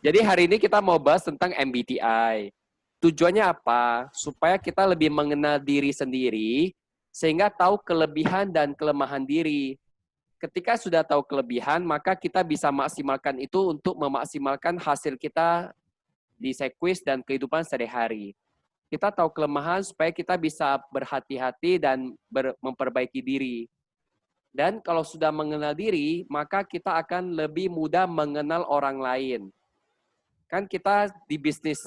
Jadi hari ini kita mau bahas tentang MBTI. Tujuannya apa? Supaya kita lebih mengenal diri sendiri, sehingga tahu kelebihan dan kelemahan diri. Ketika sudah tahu kelebihan, maka kita bisa maksimalkan itu untuk memaksimalkan hasil kita di sekuis dan kehidupan sehari-hari. Kita tahu kelemahan supaya kita bisa berhati-hati dan memperbaiki diri. Dan kalau sudah mengenal diri, maka kita akan lebih mudah mengenal orang lain. Kan kita di bisnis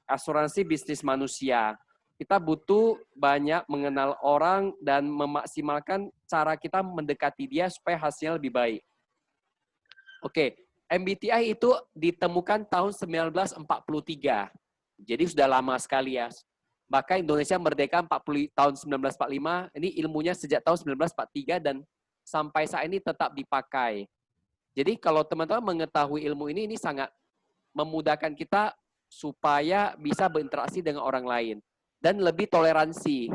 asuransi bisnis manusia. Kita butuh banyak mengenal orang dan memaksimalkan cara kita mendekati dia supaya hasilnya lebih baik. Oke, MBTI itu ditemukan tahun 1943. Jadi sudah lama sekali ya. Bahkan Indonesia merdeka tahun 1945, ini ilmunya sejak tahun 1943 dan sampai saat ini tetap dipakai. Jadi kalau teman-teman mengetahui ilmu ini sangat memudahkan kita supaya bisa berinteraksi dengan orang lain dan lebih toleransi.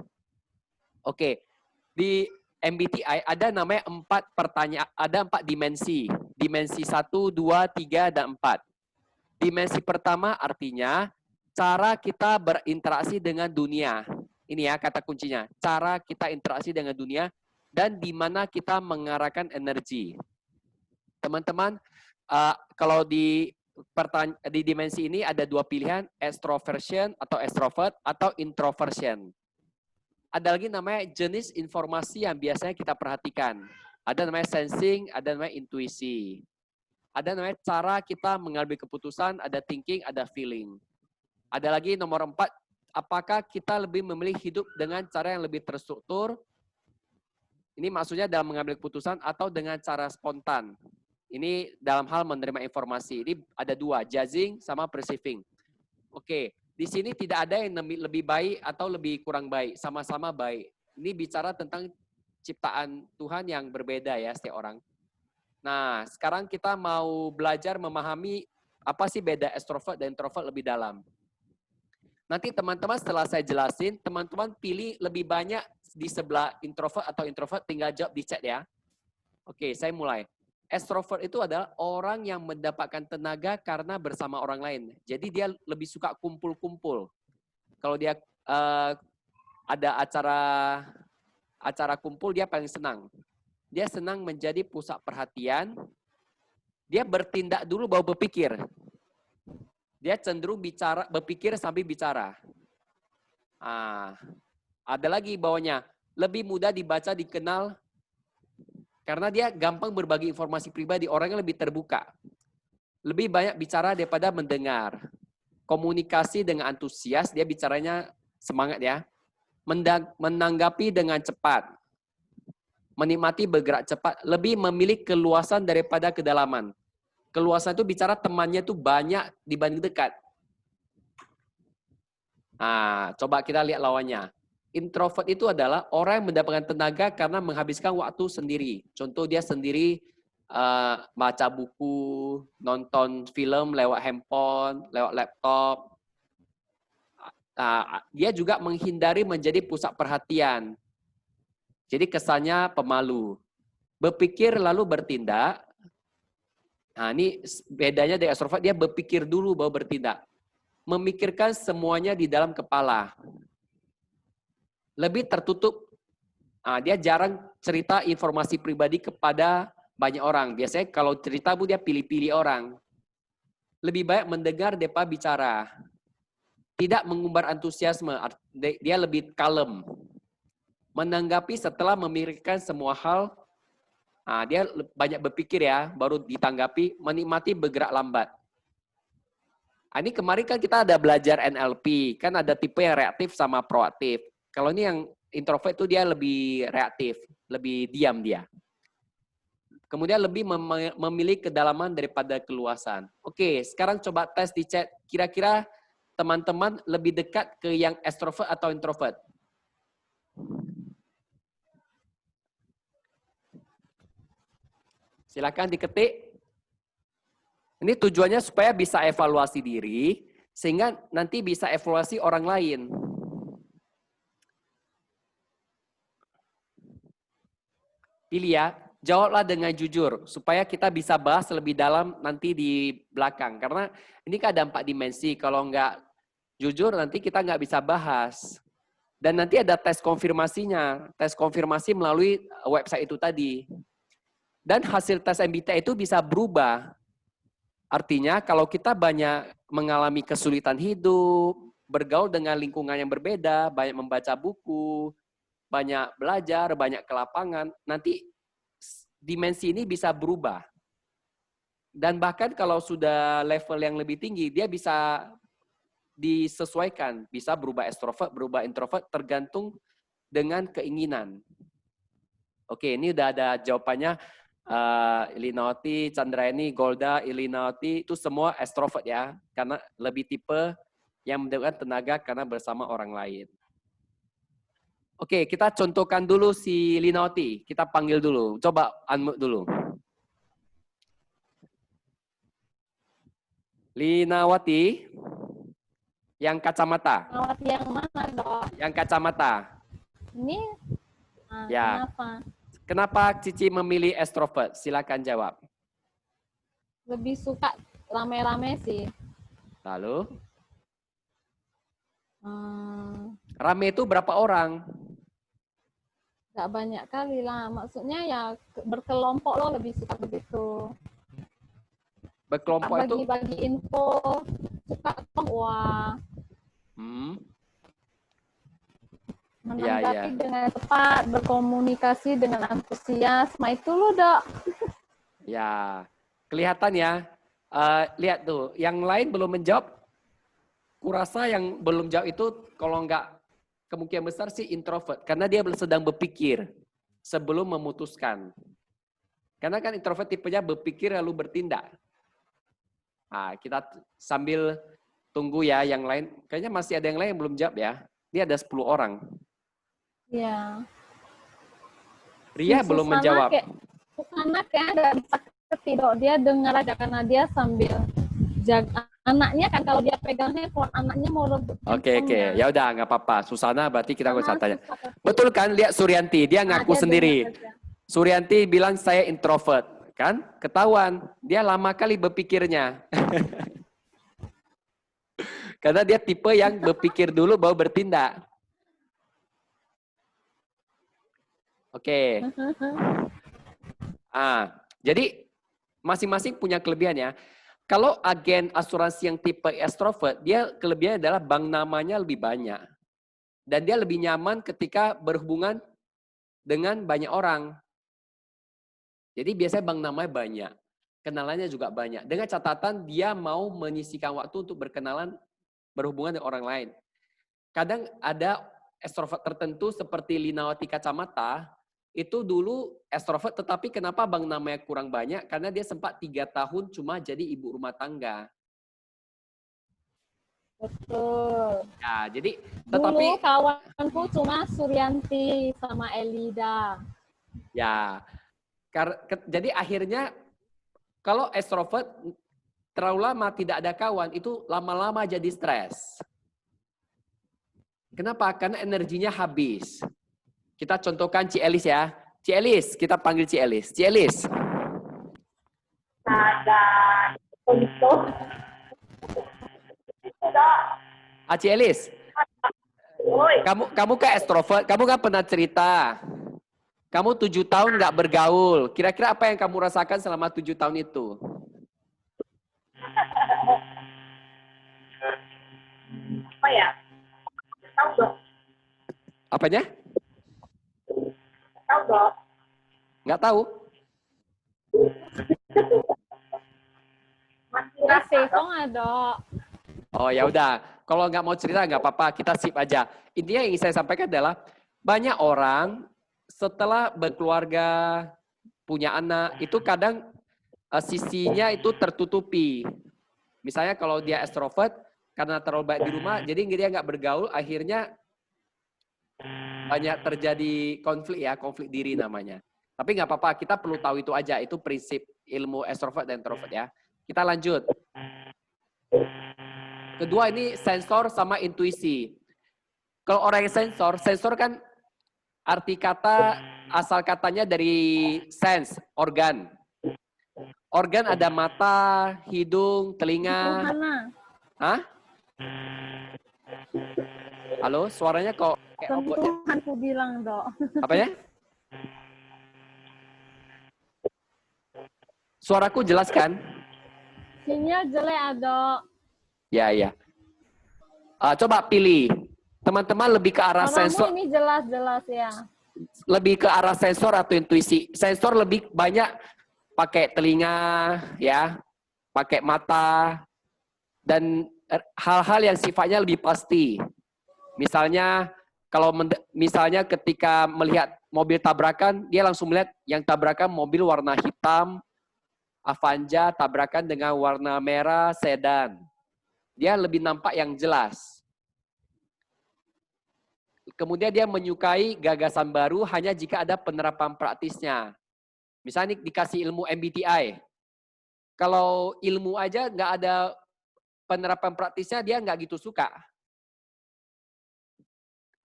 Oke, di MBTI ada namanya 4 pertanyaan, ada 4 dimensi. Dimensi 1, 2, 3, dan 4. Dimensi pertama artinya cara kita berinteraksi dengan dunia. Ini ya kata kuncinya, cara kita interaksi dengan dunia dan di mana kita mengarahkan energi. Teman-teman, kalau di dimensi ini ada 2 pilihan, extroversion atau extrovert atau introversion. Ada lagi namanya jenis informasi yang biasanya kita perhatikan. Ada namanya sensing, ada namanya intuisi. Ada namanya cara kita mengambil keputusan, ada thinking, ada feeling. Ada lagi nomor 4, apakah kita lebih memilih hidup dengan cara yang lebih terstruktur? Ini maksudnya dalam mengambil keputusan atau dengan cara spontan. Ini dalam hal menerima informasi. Ini ada 2, judging sama perceiving. Oke, di sini tidak ada yang lebih baik atau lebih kurang baik. Sama-sama baik. Ini bicara tentang ciptaan Tuhan yang berbeda ya setiap orang. Nah, sekarang kita mau belajar memahami apa sih beda extrovert dan introvert lebih dalam. Nanti teman-teman setelah saya jelasin, teman-teman pilih lebih banyak di sebelah introvert atau introvert, tinggal jawab di chat ya. Oke, saya mulai. Extrovert itu adalah orang yang mendapatkan tenaga karena bersama orang lain. Jadi dia lebih suka kumpul-kumpul. Kalau dia ada acara kumpul, dia paling senang. Dia senang menjadi pusat perhatian. Dia bertindak dulu baru berpikir. Dia cenderung berpikir sambil bicara. Ada lagi bawahnya, lebih mudah dibaca, dikenal, karena dia gampang berbagi informasi pribadi, orangnya lebih terbuka. Lebih banyak bicara daripada mendengar. Komunikasi dengan antusias, dia bicaranya semangat ya. Menanggapi dengan cepat. Menikmati bergerak cepat. Lebih memilih keluasan daripada kedalaman. Keluasan itu bicara temannya itu banyak dibanding dekat. Coba kita lihat lawannya. Introvert itu adalah orang yang mendapatkan tenaga karena menghabiskan waktu sendiri. Contoh dia sendiri baca buku, nonton film lewat handphone, lewat laptop. Dia juga menghindari menjadi pusat perhatian. Jadi kesannya pemalu. Berpikir lalu bertindak. Ini bedanya dari extrovert, dia berpikir dulu baru bertindak. Memikirkan semuanya di dalam kepala. Lebih tertutup. Dia jarang cerita informasi pribadi kepada banyak orang. Biasanya kalau cerita dia pilih-pilih orang. Lebih baik mendengar daripada bicara. Tidak mengumbar antusiasme. Dia lebih kalem. Menanggapi setelah memikirkan semua hal. Dia banyak berpikir ya, baru ditanggapi. Menikmati bergerak lambat. Ini kemarin kan kita ada belajar NLP. Kan ada tipe yang reaktif sama proaktif. Kalau ini yang introvert itu dia lebih reaktif, lebih diam dia. Kemudian lebih memilih kedalaman daripada keluasan. Oke, sekarang coba tes di chat. Kira-kira teman-teman lebih dekat ke yang extrovert atau introvert? Silakan diketik. Ini tujuannya supaya bisa evaluasi diri, sehingga nanti bisa evaluasi orang lain. Pilih ya, jawablah dengan jujur supaya kita bisa bahas lebih dalam nanti di belakang. Karena ini kan ada 4 dimensi. Kalau nggak jujur nanti kita nggak bisa bahas. Dan nanti ada tes konfirmasinya. Tes konfirmasi melalui website itu tadi. Dan hasil tes MBTI itu bisa berubah. Artinya kalau kita banyak mengalami kesulitan hidup, bergaul dengan lingkungan yang berbeda, banyak membaca buku, banyak belajar, banyak ke lapangan, nanti dimensi ini bisa berubah. Dan bahkan kalau sudah level yang lebih tinggi, dia bisa disesuaikan, bisa berubah extrovert, berubah introvert, tergantung dengan keinginan. Oke, ini udah ada jawabannya. Ilinauti, Chandrayani, Golda, Ilinauti, itu semua extrovert ya, karena lebih tipe yang mendapatkan tenaga karena bersama orang lain. Oke, kita contohkan dulu si Linauti. Kita panggil dulu. Coba unmute dulu. Linawati, yang kacamata. Linawati yang mana, Dok? Yang kacamata. Ini Ya. kenapa? Kenapa Cici memilih extrovert? Silakan jawab. Lebih suka rame-rame sih. Lalu? Rame itu berapa orang? Gak banyak kali lah. Maksudnya ya berkelompok loh, lebih suka begitu. Berkelompok itu? Bagi-bagi info. Suka wah. Menanggapi dengan tepat, berkomunikasi dengan antusias. Nah itu loh, Dok. Ya, kelihatan ya. Lihat tuh, yang lain belum menjawab. Kurasa yang belum jawab itu kalau nggak kemungkinan besar sih introvert. Karena dia sedang berpikir sebelum memutuskan. Karena kan introvert tipenya berpikir lalu bertindak. Nah, kita sambil tunggu ya yang lain. Kayaknya masih ada yang lain yang belum jawab ya. Ini ada 10 orang. Iya. Ria belum menjawab. Susana kayak nggak bisa ketidak. Dia dengar aja karena dia sambil jaga anaknya kan, kalau dia pegang handphone, anaknya mau rebut. Oke. Ya udah nggak apa-apa. Susana berarti kita nggak usah tanya. Betul kan? Lihat Suryanti, dia ngaku sendiri. Suryanti bilang saya introvert, kan? Ketahuan. Dia lama kali berpikirnya. Karena dia tipe yang berpikir dulu baru bertindak. Oke. Jadi masing-masing punya kelebihannya. Kalau agen asuransi yang tipe extrovert, dia kelebihannya adalah bank namanya lebih banyak. Dan dia lebih nyaman ketika berhubungan dengan banyak orang. Jadi biasanya bank namanya banyak. Kenalannya juga banyak. Dengan catatan dia mau menyisihkan waktu untuk berkenalan, berhubungan dengan orang lain. Kadang ada extrovert tertentu seperti Linawati Kacamata, itu dulu extrovert, tetapi kenapa bang namanya kurang banyak? Karena dia sempat 3 tahun cuma jadi ibu rumah tangga. Betul. Ya, jadi tetapi dulu kawanku cuma Suryanti sama Elida. Ya, jadi akhirnya kalau extrovert terlalu lama tidak ada kawan, itu lama-lama jadi stres. Kenapa? Karena energinya habis. Kita contohkan Ci Elis ya. Ci Elis, kita panggil Ci Elis. Ci Elis. Ada untuk Ci Elis. Kamu kan extrovert, kamu kan pernah cerita. Kamu 7 tahun nggak bergaul. Kira-kira apa yang kamu rasakan selama 7 tahun itu? Apa ya? Tahu dong. Apanya? Tahu dong. Nggak tahu? Masih kok ada. Oh ya udah, kalau nggak mau cerita nggak apa-apa, kita sip aja. Intinya yang ingin saya sampaikan adalah banyak orang setelah berkeluarga, punya anak, itu kadang sisinya itu tertutupi. Misalnya kalau dia extrovert, karena terlalu banyak di rumah, jadi dia nggak bergaul, akhirnya banyak terjadi konflik ya, konflik diri namanya. Tapi nggak apa-apa, kita perlu tahu itu aja, itu prinsip ilmu extrovert dan introvert ya. Kita lanjut. Kedua ini sensor sama intuisi. Kalau orang yang sensor kan arti kata asal katanya dari sense, organ. Organ ada mata, hidung, telinga. Hana, Hah? Halo, suaranya kok kayak robot ya? sentuhan ku bilang, Dok. Apanya? Suaraku jelas kan? Sinyal jelek, Dok. Ya, ya. Coba pilih. Teman-teman lebih ke arah Suaramu sensor, ini jelas-jelas ya. lebih ke arah sensor atau intuisi. Sensor lebih banyak pakai telinga, ya, pakai mata, dan hal-hal yang sifatnya lebih pasti. Misalnya, kalau misalnya ketika melihat mobil tabrakan, dia langsung melihat yang tabrakan mobil warna hitam, Avanza tabrakan dengan warna merah sedan. Dia lebih nampak yang jelas. Kemudian dia menyukai gagasan baru hanya jika ada penerapan praktisnya. Misalnya dikasih ilmu MBTI. Kalau ilmu aja nggak ada penerapan praktisnya, dia nggak gitu suka.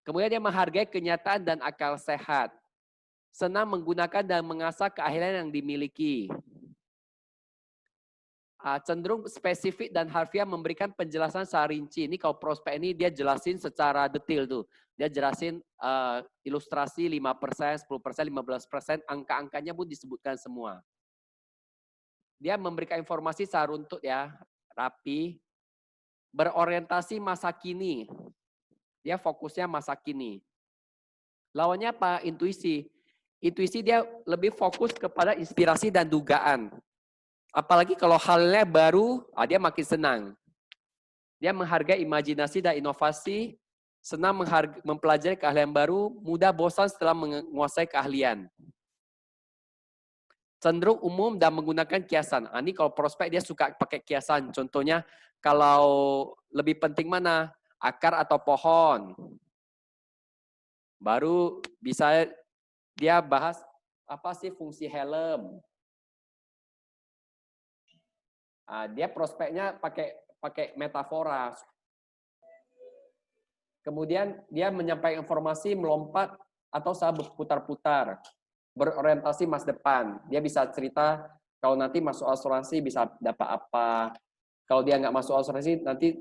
Kemudian dia menghargai kenyataan dan akal sehat. Senang menggunakan dan mengasah keahlian yang dimiliki. Cenderung spesifik dan harfiah memberikan penjelasan secara rinci. Ini kalau prospek ini dia jelasin secara detail tuh. Dia jelasin ilustrasi 5%, 10%, 15%, angka-angkanya pun disebutkan semua. Dia memberikan informasi secara runtut ya, rapi, berorientasi masa kini. Dia fokusnya masa kini. Lawannya apa? Intuisi. Intuisi dia lebih fokus kepada inspirasi dan dugaan. Apalagi kalau halnya baru, dia makin senang. Dia menghargai imajinasi dan inovasi, senang mempelajari keahlian baru, mudah bosan setelah menguasai keahlian. Cenderung umum dan menggunakan kiasan. Ini kalau prospek dia suka pakai kiasan. Contohnya kalau lebih penting mana? Akar atau pohon. Baru bisa dia bahas apa sih fungsi helm. Dia prospeknya pakai metafora. Kemudian dia menyampaikan informasi melompat atau saat berputar-putar, berorientasi masa depan. Dia bisa cerita kalau nanti masuk asuransi bisa dapat apa. Kalau dia nggak masuk asuransi nanti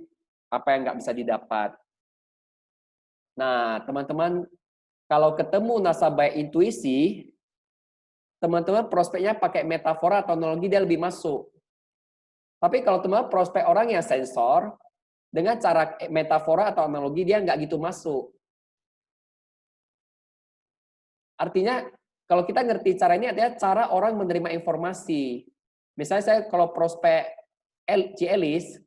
apa yang nggak bisa didapat. Nah, teman-teman, kalau ketemu nasabah intuisi, teman-teman prospeknya pakai metafora atau analogi dia lebih masuk. Tapi kalau teman prospek orang yang sensor, dengan cara metafora atau analogi dia nggak gitu masuk. Artinya kalau kita ngerti cara ini artinya cara orang menerima informasi. Misalnya saya kalau prospek Cielis,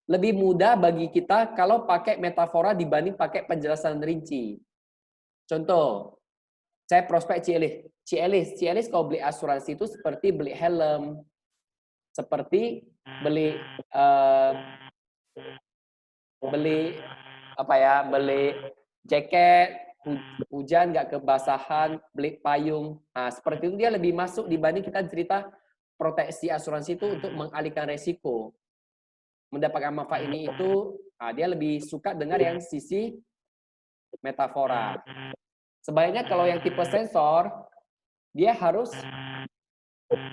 lebih mudah bagi kita kalau pakai metafora dibanding pakai penjelasan rinci. Contoh, saya prospek Cielis kalau beli asuransi itu seperti beli helm, seperti beli beli jaket, hujan nggak kebasahan, beli payung. Nah, seperti itu dia lebih masuk dibanding kita cerita proteksi asuransi itu untuk mengalihkan resiko. Mendapatkan manfaat ini itu, dia lebih suka dengar yang sisi metafora. Sebaliknya kalau yang tipe sensor, dia harus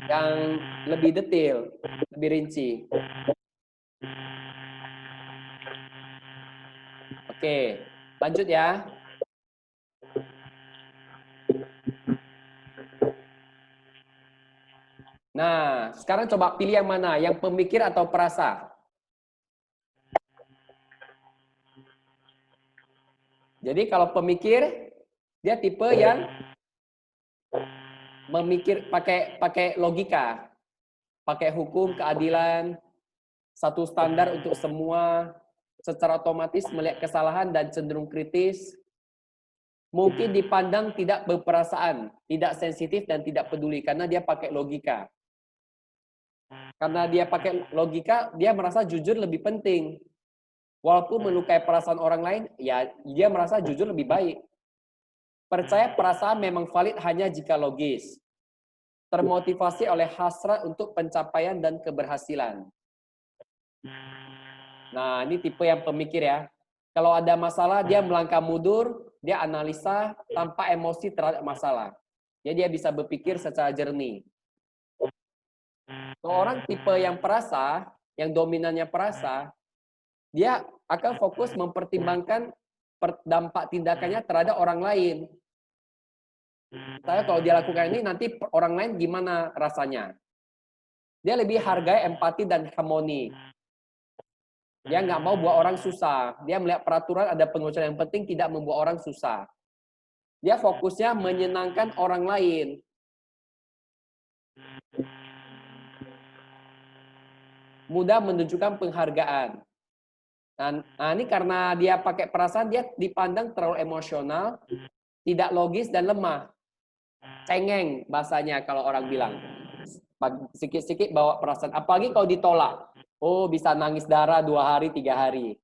yang lebih detail, lebih rinci. Oke, lanjut ya. Nah, sekarang coba pilih yang mana, yang pemikir atau perasa. Jadi kalau pemikir, dia tipe yang memikir pakai logika, pakai hukum, keadilan, satu standar untuk semua, secara otomatis melihat kesalahan dan cenderung kritis, mungkin dipandang tidak berperasaan, tidak sensitif dan tidak peduli karena dia pakai logika. Karena dia pakai logika, dia merasa jujur lebih penting. Walaupun melukai perasaan orang lain, ya dia merasa jujur lebih baik. Percaya perasaan memang valid hanya jika logis. Termotivasi oleh hasrat untuk pencapaian dan keberhasilan. Nah, ini tipe yang pemikir ya. Kalau ada masalah, dia melangkah mundur, dia analisa tanpa emosi terhadap masalah. Jadi dia bisa berpikir secara jernih. Kalau orang tipe yang perasa, yang dominannya perasa, dia akan fokus mempertimbangkan dampak tindakannya terhadap orang lain. Saya kalau dia lakukan ini, nanti orang lain gimana rasanya? Dia lebih hargai empati dan harmoni. Dia nggak mau buat orang susah. Dia melihat peraturan ada pengucuran yang penting, tidak membuat orang susah. Dia fokusnya menyenangkan orang lain. Mudah menunjukkan penghargaan. Nah, ini karena dia pakai perasaan, dia dipandang terlalu emosional, tidak logis dan lemah. Cengeng bahasanya kalau orang bilang. Sikit-sikit bawa perasaan. Apalagi kalau ditolak. Oh, bisa nangis darah 2 hari, 3 hari.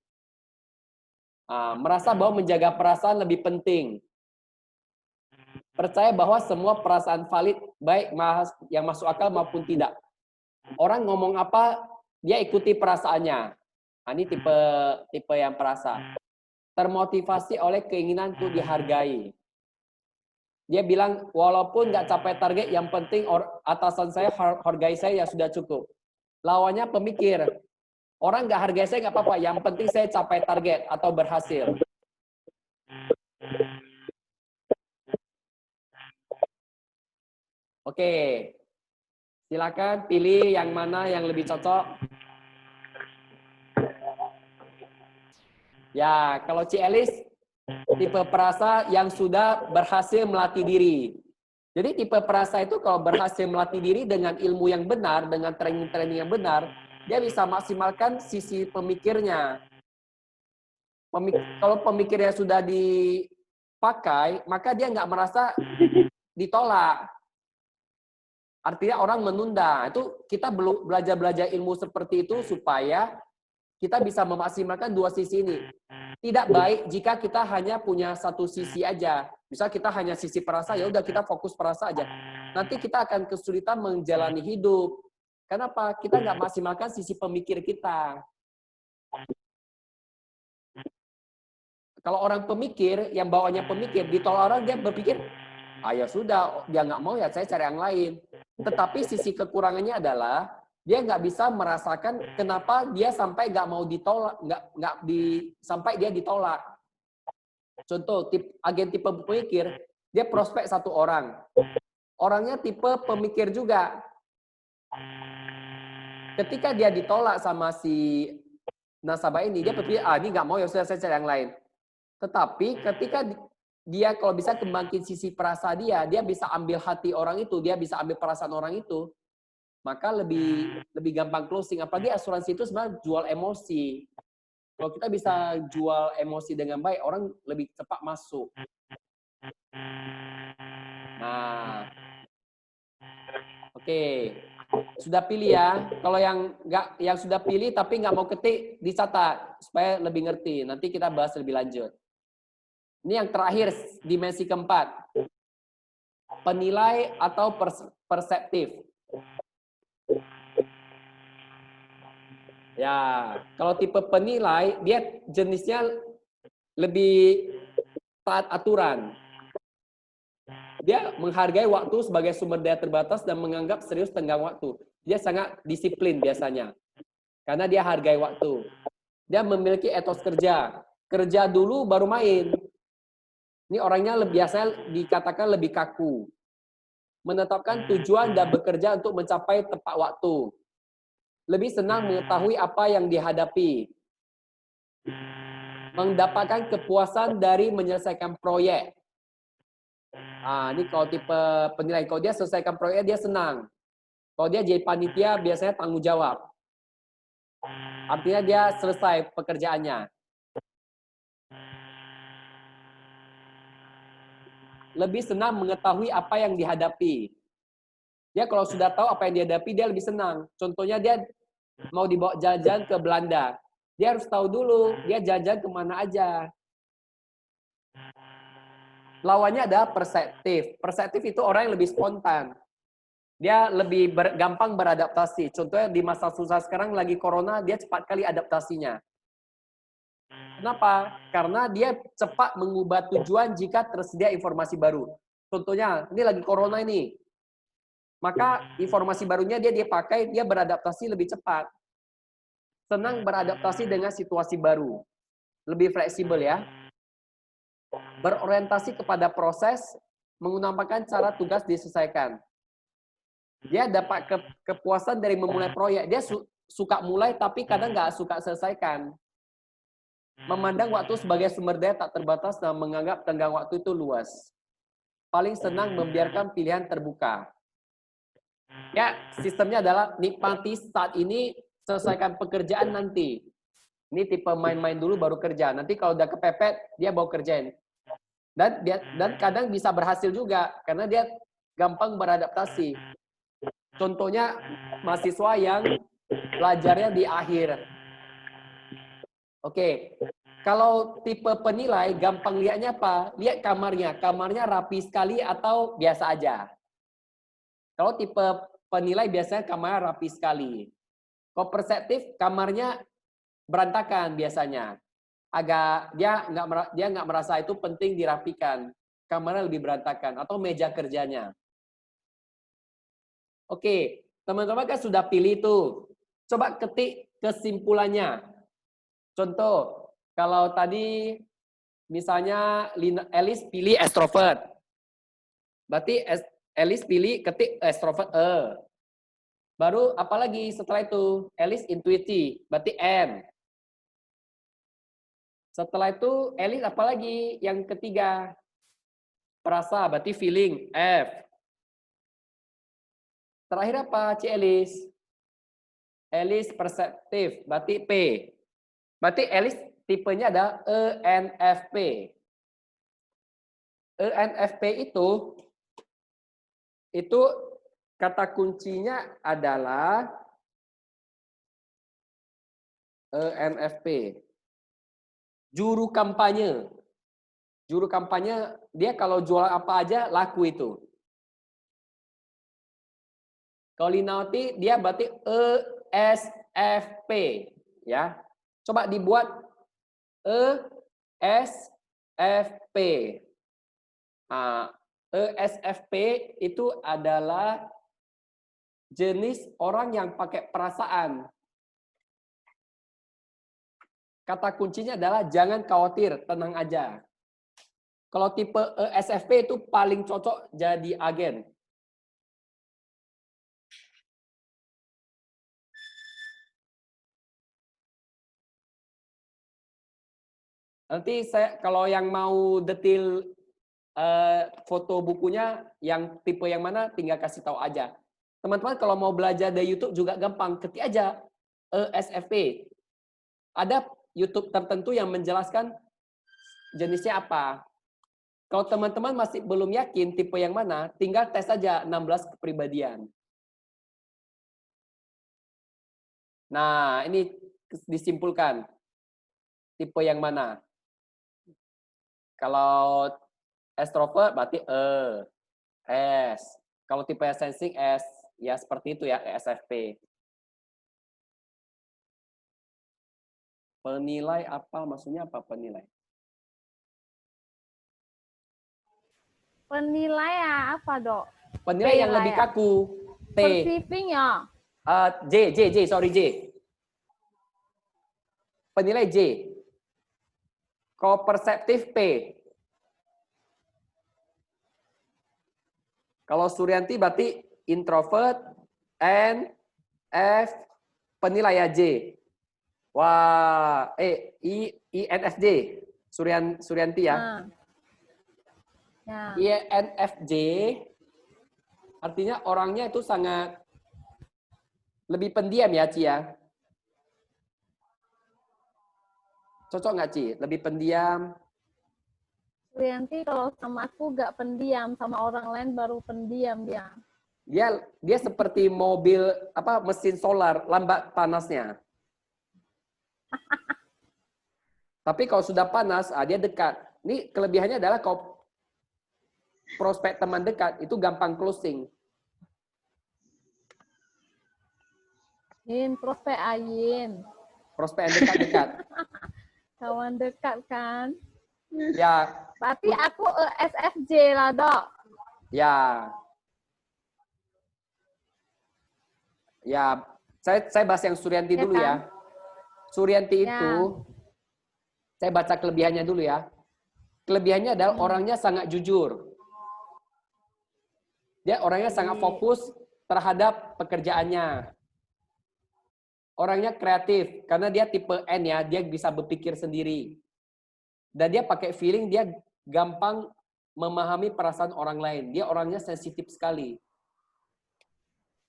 Merasa bahwa menjaga perasaan lebih penting. Percaya bahwa semua perasaan valid, baik yang masuk akal maupun tidak. Orang ngomong apa, dia ikuti perasaannya. Ini tipe yang perasa. Termotivasi oleh keinginan untuk dihargai. Dia bilang, walaupun nggak capai target, yang penting atasan saya hargai saya ya sudah cukup. Lawannya pemikir. Orang nggak hargai saya nggak apa-apa, yang penting saya capai target atau berhasil. Oke, silakan pilih yang mana yang lebih cocok. Ya, kalau Ci Elis, tipe perasa yang sudah berhasil melatih diri. Jadi tipe perasa itu kalau berhasil melatih diri dengan ilmu yang benar, dengan training-training yang benar, dia bisa maksimalkan sisi pemikirnya. Kalau pemikirnya sudah dipakai, maka dia nggak merasa ditolak. Artinya orang menunda. Itu kita belajar ilmu seperti itu supaya kita bisa memaksimalkan dua sisi ini. Tidak baik jika kita hanya punya satu sisi aja. Misal kita hanya sisi perasa, ya udah kita fokus perasa aja. Nanti kita akan kesulitan menjalani hidup. Kenapa? Kita nggak maksimalkan sisi pemikir kita. Kalau orang pemikir, yang bawahnya pemikir, ditolak orang, dia berpikir, ya sudah, dia nggak mau ya saya cari yang lain. Tetapi sisi kekurangannya adalah dia nggak bisa merasakan kenapa dia sampai nggak mau ditolak, sampai dia ditolak. Contoh, agen tipe pemikir, dia prospek satu orang. Orangnya tipe pemikir juga. Ketika dia ditolak sama si nasabah ini, dia berpikir, ini nggak mau ya sudah saya cari yang lain. Tetapi ketika dia kalau bisa kembangin sisi perasa dia bisa ambil hati orang itu, dia bisa ambil perasaan orang itu, maka lebih gampang closing. Apalagi asuransi itu sebenarnya jual emosi. Kalau kita bisa jual emosi dengan baik, orang lebih cepat masuk. Nah, oke. Sudah pilih ya. Kalau yang sudah pilih tapi nggak mau ketik, dicatat supaya lebih ngerti. Nanti kita bahas lebih lanjut. Ini yang terakhir, dimensi keempat. Penilai atau perseptif. Ya, kalau tipe penilai, dia jenisnya lebih taat aturan. Dia menghargai waktu sebagai sumber daya terbatas dan menganggap serius tenggang waktu. Dia sangat disiplin biasanya. Karena dia hargai waktu. Dia memiliki etos kerja. Kerja dulu baru main. Ini orangnya biasanya dikatakan lebih kaku. Menetapkan tujuan dan bekerja untuk mencapai tepat waktu. Lebih senang mengetahui apa yang dihadapi. Mendapatkan kepuasan dari menyelesaikan proyek. Ini kalau tipe penilai. Kalau dia selesaikan proyek, dia senang. Kalau dia jadi panitia, biasanya tanggung jawab. Artinya dia selesai pekerjaannya. Lebih senang mengetahui apa yang dihadapi. Dia kalau sudah tahu apa yang dihadapi, dia lebih senang. Contohnya dia mau dibawa jalan-jalan ke Belanda. Dia harus tahu dulu, dia jalan-jalan kemana aja. Lawannya ada perseptif. Perseptif itu orang yang lebih spontan. Dia lebih gampang beradaptasi. Contohnya di masa susah sekarang lagi corona, dia cepat kali adaptasinya. Kenapa? Karena dia cepat mengubah tujuan jika tersedia informasi baru. Contohnya, ini lagi corona ini. Maka informasi barunya dia pakai, dia beradaptasi lebih cepat. Senang beradaptasi dengan situasi baru. Lebih fleksibel ya. Berorientasi kepada proses, menggunakan cara tugas diselesaikan. Dia dapat kepuasan dari memulai proyek. Dia suka mulai, tapi kadang nggak suka selesaikan. Memandang waktu sebagai sumber daya tak terbatas dan menganggap tenggang waktu itu luas. Paling senang membiarkan pilihan terbuka. Ya, sistemnya adalah nikmati saat ini, selesaikan pekerjaan nanti. Ini tipe main-main dulu baru kerja. Nanti kalau udah kepepet, dia bawa kerjain. Dan kadang bisa berhasil juga karena dia gampang beradaptasi. Contohnya mahasiswa yang belajarnya di akhir. Oke. Kalau tipe penilai gampang lihatnya apa? Lihat kamarnya. Kamarnya rapi sekali atau biasa aja. Kalau tipe penilai biasanya kamarnya rapi sekali. Kalau perseptif kamarnya berantakan biasanya. Agak dia nggak merasa itu penting dirapikan. Kamarnya lebih berantakan atau meja kerjanya. Oke, teman-teman kan sudah pilih tuh. Coba ketik kesimpulannya. Contoh, kalau tadi misalnya Elis pilih extrovert. Berarti Elis pilih ketik extrovert E. Baru apalagi setelah itu? Elis intuitif, berarti M. Setelah itu Elis apalagi yang ketiga? Perasa, berarti feeling, F. Terakhir apa, Ci Elis? Elis perseptif, berarti P. Berarti Elis tipenya ada ENFP. ENFP itu kata kuncinya adalah ENFP. Juru kampanye. Juru kampanye, dia kalau jual apa aja laku itu. Kalau Linauti, dia berarti ESFP. Ya. Coba dibuat ESFP. Nah, ESFP itu adalah jenis orang yang pakai perasaan. Kata kuncinya adalah jangan khawatir, tenang aja. Kalau tipe ESFP itu paling cocok jadi agen. Nanti saya kalau yang mau detail foto bukunya yang tipe yang mana tinggal kasih tahu aja. Teman-teman kalau mau belajar dari YouTube juga gampang, ketik aja ESFP. Ada YouTube tertentu yang menjelaskan jenisnya apa. Kalau teman-teman masih belum yakin tipe yang mana, tinggal tes saja 16 kepribadian. Nah, ini disimpulkan tipe yang mana. Kalau extrovert berarti S. Kalau tipe sensing S. Ya seperti itu ya, ESFP. Penilai apa? Maksudnya apa penilai? Penilai apa, Dok? Penilai yang lebih kaku. T. Perceiving ya. Sorry J. Penilai J. Kalau perseptif P. Kalau Suryanti berarti introvert, N, F, penilai ya J. Wah, INFJ. Suryanti ya. Nah. INFJ artinya orangnya itu sangat lebih pendiam ya, Ci ya. Cocok nggak, Ci? Lebih pendiam. Suryanti kalau sama aku nggak pendiam, sama orang lain baru pendiam dia. Dia seperti mobil mesin solar, lambat panasnya. Tapi kalau sudah panas, dia dekat. Ini kelebihannya adalah kalau prospek teman dekat itu gampang closing. Prospek ayin. Prospek yang dekat-dekat. Kawan dekat kan? Ya, Berarti aku SFJ lah, Dok. ya, ya. Saya bahas yang Suryanti Ya dulu kan? ya. Suryanti Ya. itu, saya baca kelebihannya dulu ya. Kelebihannya adalah orangnya sangat jujur. Dia orangnya sangat fokus terhadap pekerjaannya. Orangnya kreatif karena dia tipe N ya, dia bisa berpikir sendiri. Dan dia pakai feeling, dia gampang memahami perasaan orang lain. Dia orangnya sensitif sekali.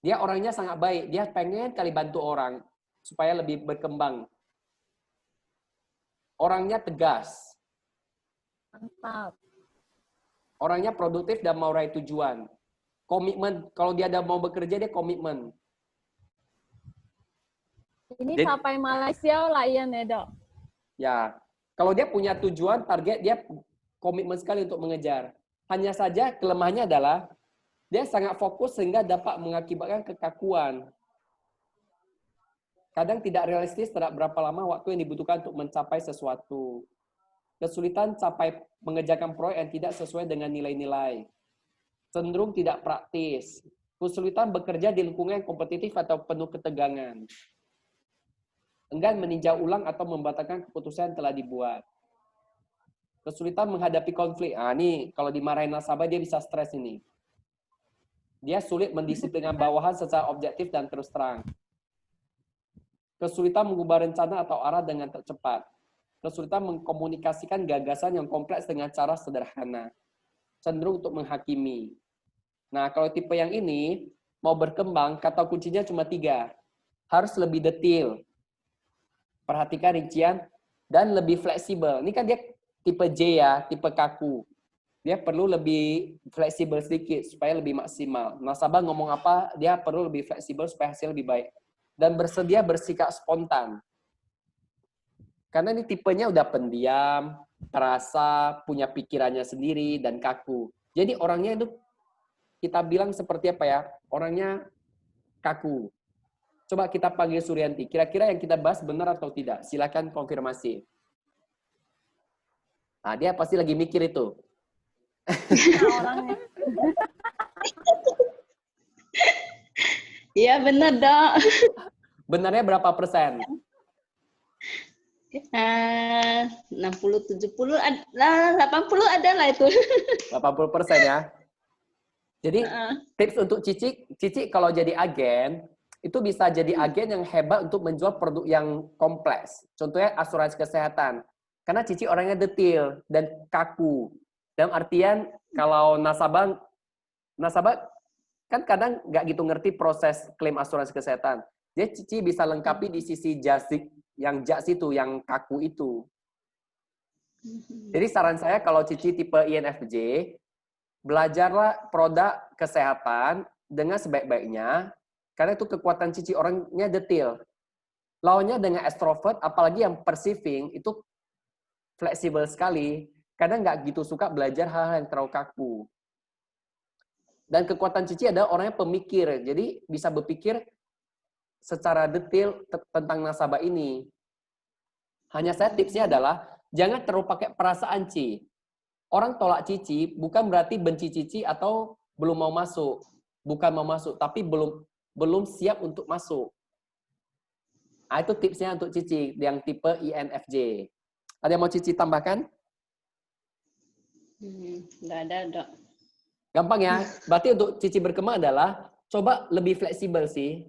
Dia orangnya sangat baik, dia pengen kali bantu orang supaya lebih berkembang. Orangnya tegas. Mantap. Orangnya produktif dan mau raih tujuan. Komitmen, kalau dia ada mau bekerja, dia komitmen. Ini Jadi- sampai Malaysia lah Ian ya, Dok. Ya, kalau dia punya tujuan, target, dia komitmen sekali untuk mengejar. Hanya saja kelemahannya adalah dia sangat fokus sehingga dapat mengakibatkan kekakuan. Kadang tidak realistis terhadap berapa lama waktu yang dibutuhkan untuk mencapai sesuatu. Kesulitan capai mengerjakan proyek yang tidak sesuai dengan nilai-nilai. Cenderung tidak praktis. Kesulitan bekerja di lingkungan yang kompetitif atau penuh ketegangan. Enggan meninjau ulang atau membatalkan keputusan yang telah dibuat. Kesulitan menghadapi konflik. Ini kalau dimarahin nasabah dia bisa stres ini. Dia sulit mendisiplinkan bawahan secara objektif dan terus terang. Kesulitan mengubah rencana atau arah dengan cepat. Kesulitan mengkomunikasikan gagasan yang kompleks dengan cara sederhana. Cenderung untuk menghakimi. Nah, kalau tipe yang ini mau berkembang, kata kuncinya cuma 3. Harus lebih detail. Perhatikan rincian dan lebih fleksibel. Ini kan dia tipe J ya, tipe kaku. Dia perlu lebih fleksibel sedikit supaya lebih maksimal. Nasabah ngomong apa, dia perlu lebih fleksibel supaya hasil lebih baik. Dan bersedia bersikap spontan. Karena ini tipenya udah pendiam, terasa, punya pikirannya sendiri, dan kaku. Jadi orangnya itu kita bilang seperti apa ya? Orangnya kaku. Coba kita panggil Suryanti. Kira-kira yang kita bahas benar atau tidak? Silakan konfirmasi. Nah, dia pasti lagi mikir itu. Nah, orangnya. Iya benar, Dok. Benarnya berapa persen? 60, 70, 80 ada lah itu. 80% ya. Jadi tips untuk Cici kalau jadi agen, itu bisa jadi agen yang hebat untuk menjual produk yang kompleks. Contohnya asuransi kesehatan. Karena Cici orangnya detail dan kaku. Dalam artian kalau nasabah kan kadang nggak gitu ngerti proses klaim asuransi kesehatan. Jadi Cici bisa lengkapi di sisi yang jas itu, yang kaku itu. Jadi saran saya kalau Cici tipe INFJ, belajarlah produk kesehatan dengan sebaik-baiknya, karena itu kekuatan Cici, orangnya detail. Lawannya dengan extrovert, apalagi yang perceiving, itu fleksibel sekali, kadang nggak gitu suka belajar hal-hal yang terlalu kaku. Dan kekuatan Cici adalah orangnya pemikir, jadi bisa berpikir secara detail tentang nasabah ini. Hanya saya tipsnya adalah, jangan terlalu pakai perasaan, Ci. Orang tolak Cici bukan berarti benci Cici atau belum mau masuk. Bukan mau masuk, tapi belum siap untuk masuk. Nah, itu tipsnya untuk Cici yang tipe INFJ. Ada yang mau Cici tambahkan? Nggak ada, Dok. Gampang ya. Berarti untuk Cici berkembang adalah coba lebih fleksibel sih.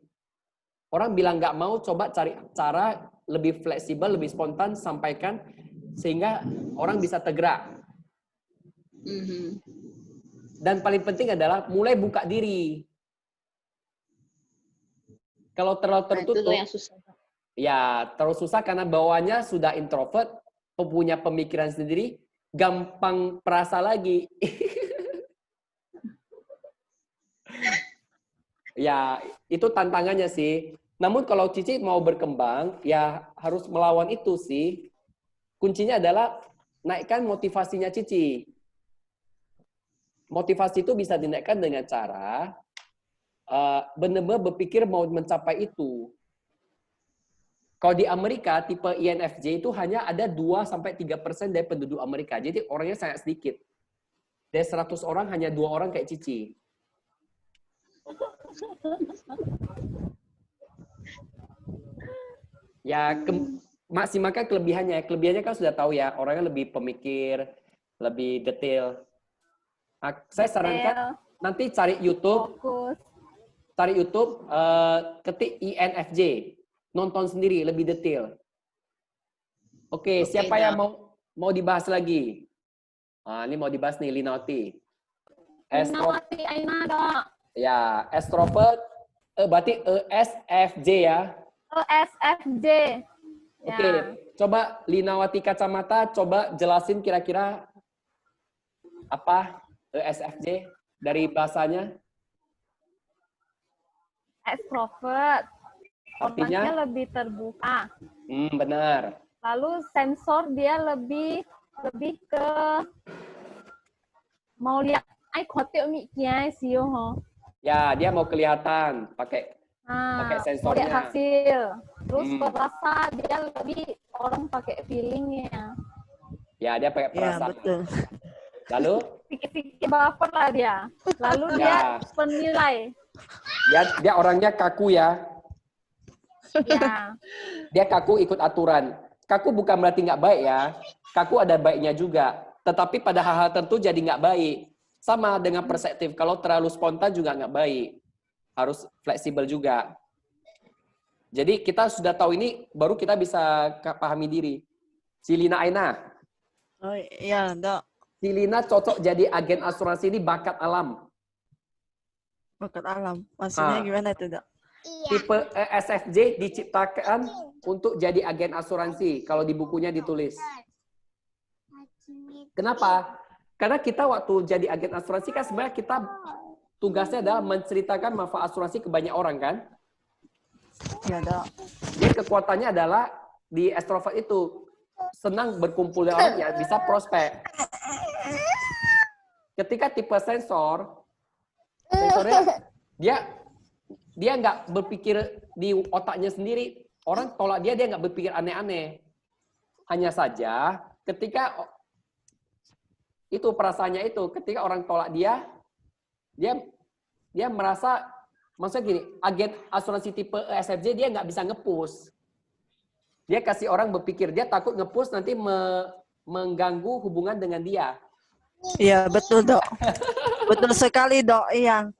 Orang bilang nggak mau, coba cari cara lebih fleksibel, lebih spontan, sampaikan sehingga orang bisa tergerak. Dan paling penting adalah mulai buka diri. Kalau terlalu tertutup, Itu yang susah. ya terlalu susah karena bawaannya sudah introvert, punya pemikiran sendiri, gampang perasa lagi. Ya, itu tantangannya sih. Namun kalau Cici mau berkembang, ya harus melawan itu sih. Kuncinya adalah naikkan motivasinya Cici. Motivasi itu bisa dinaikkan dengan cara benar-benar berpikir mau mencapai itu. Kalau di Amerika, tipe INFJ itu hanya ada 2-3% dari penduduk Amerika. Jadi orangnya sangat sedikit. Dari 100 orang, hanya 2 orang kayak Cici. Ya, maksimalkan kelebihannya. Kelebihannya kan sudah tahu ya, orangnya lebih pemikir, lebih detail. Nah, saya sarankan nanti cari YouTube, Fokus. ketik INFJ, nonton sendiri lebih detail. Oke, Oke, siapa Dok. yang mau dibahas lagi? Ini mau dibahas nih, Linauti. Linawati Aina, Dok. Ya, extrovert, berarti ESFJ ya. ESFJ. Oke, coba Linawati Kacamata, coba jelasin kira-kira apa ESFJ dari bahasanya. Extrovert. Artinya? Orangnya lebih terbuka. Benar. Lalu sensor dia lebih ke mau lihat kotek miknya sio ho. Ya, dia mau kelihatan pakai Mau sensornya. lihat hasil. Terus Hmm. perasa dia lebih orang pakai feelingnya. Ya, dia pakai Iya, perasaan. betul. Lalu Sedikit baper lah dia. Lalu Ya. dia penilai. dia orangnya kaku ya. Ya. Dia kaku ikut aturan. Kaku bukan berarti nggak baik ya. Kaku ada baiknya juga. Tetapi pada hal-hal tertentu jadi nggak baik. Sama dengan perseptif. Kalau terlalu spontan juga nggak baik. Harus fleksibel juga. Jadi kita sudah tahu ini, baru kita bisa pahami diri. Si Lina Aina. Oh iya, Dok. Si Lina cocok jadi agen asuransi ini bakat alam. Bakat alam. Maksudnya gimana itu, Dok? Tipe ESFJ diciptakan untuk jadi agen asuransi kalau di bukunya ditulis. Kenapa? Karena kita waktu jadi agen asuransi kan sebenarnya kita tugasnya adalah menceritakan manfaat asuransi ke banyak orang kan. Iya, Dok. Jadi kekuatannya adalah di extrovert itu senang berkumpul dengan orang ya bisa prospek. Ketika tipe sensornya dia nggak berpikir di otaknya sendiri. Orang tolak dia nggak berpikir aneh-aneh. Hanya saja ketika itu perasaannya itu, ketika orang tolak dia merasa, maksudnya gini, agen asuransi tipe ESFJ dia nggak bisa nge-push. Dia kasih orang berpikir, dia takut nge-push nanti mengganggu hubungan dengan dia. Iya, betul, Dok. Betul sekali, Dok. Iya.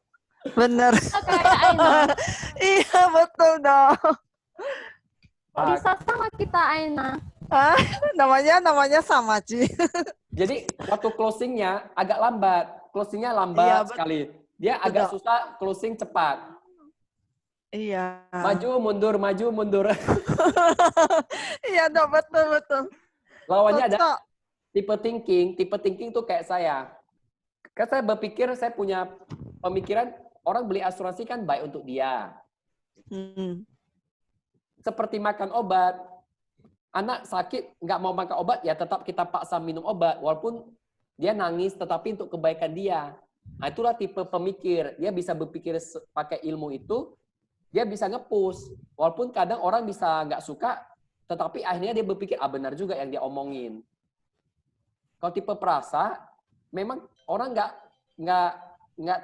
Benar. Kayak Aina. Iya, betul, Dok. Bisa sama kita Aina. Namanya sama, Ci. Jadi waktu closingnya agak lambat. Closingnya lambat Iya, sekali. Dia agak susah closing cepat. Iya. Maju, mundur, maju, mundur. Iya, Dok. Betul. Lawannya ada Cocok. tipe thinking. Tipe thinking tuh kayak saya. Kan saya berpikir, saya punya pemikiran, orang beli asuransi kan baik untuk dia. Seperti makan obat. Anak sakit, nggak mau makan obat, ya tetap kita paksa minum obat. Walaupun dia nangis, tetapi untuk kebaikan dia. Nah, itulah tipe pemikir. Dia bisa berpikir pakai ilmu itu, dia bisa nge-push. Walaupun kadang orang bisa nggak suka, tetapi akhirnya dia berpikir, benar juga yang dia omongin. Kalau tipe perasa, memang orang nggak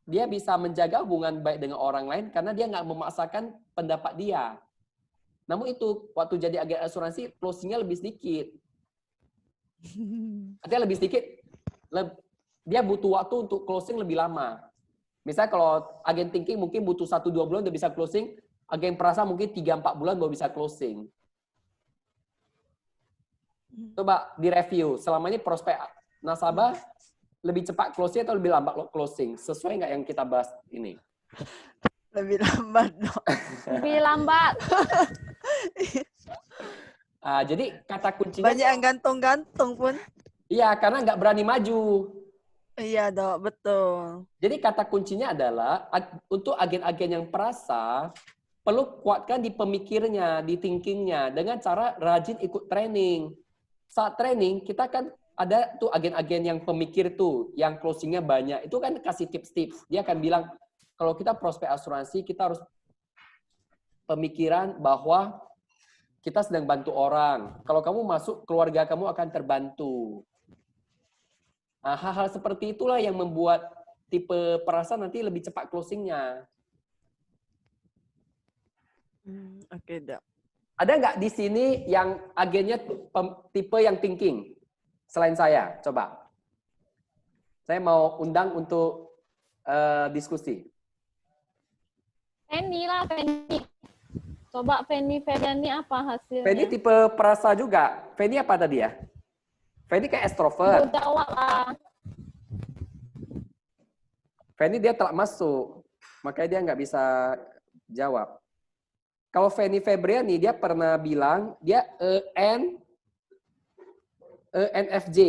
dia bisa menjaga hubungan baik dengan orang lain karena dia nggak memaksakan pendapat dia. Namun itu, waktu jadi agen asuransi, closing-nya lebih sedikit. Artinya lebih sedikit, dia butuh waktu untuk closing lebih lama. Misalnya kalau agen thinking mungkin butuh 1-2 bulan udah bisa closing, agen perasa mungkin 3-4 bulan baru bisa closing. Coba direview, selama ini prospek nasabah lebih cepat closing atau lebih lambat closing? Sesuai nggak yang kita bahas ini? Lebih lambat, Dok. Lebih lambat. Jadi kata kuncinya... Banyak yang gantung-gantung pun. Iya, karena nggak berani maju. Iya, Dok. Betul. Jadi kata kuncinya adalah untuk agen-agen yang perasa perlu kuatkan di pemikirnya, di thinkingnya dengan cara rajin ikut training. Saat training kita kan ada tuh agen-agen yang pemikir tuh, yang closingnya banyak. Itu kan kasih tips-tips. Dia akan bilang kalau kita prospek asuransi kita harus pemikiran bahwa kita sedang bantu orang. Kalau kamu masuk, keluarga kamu akan terbantu. Nah, hal-hal seperti itulah yang membuat tipe perasaan nanti lebih cepat closingnya. Oke, Dok. Ada nggak di sini yang agennya tipe yang thinking? Selain saya, coba. Saya mau undang untuk diskusi. Penny lah, Penny. Coba Penny Febriani apa hasilnya? Feni tipe perasa juga. Feni apa tadi ya? Feni kayak extrovert. Jawab lah. Feni dia telah masuk, makanya dia nggak bisa jawab. Kalau Feni Febriani, dia pernah bilang, dia ENFJ.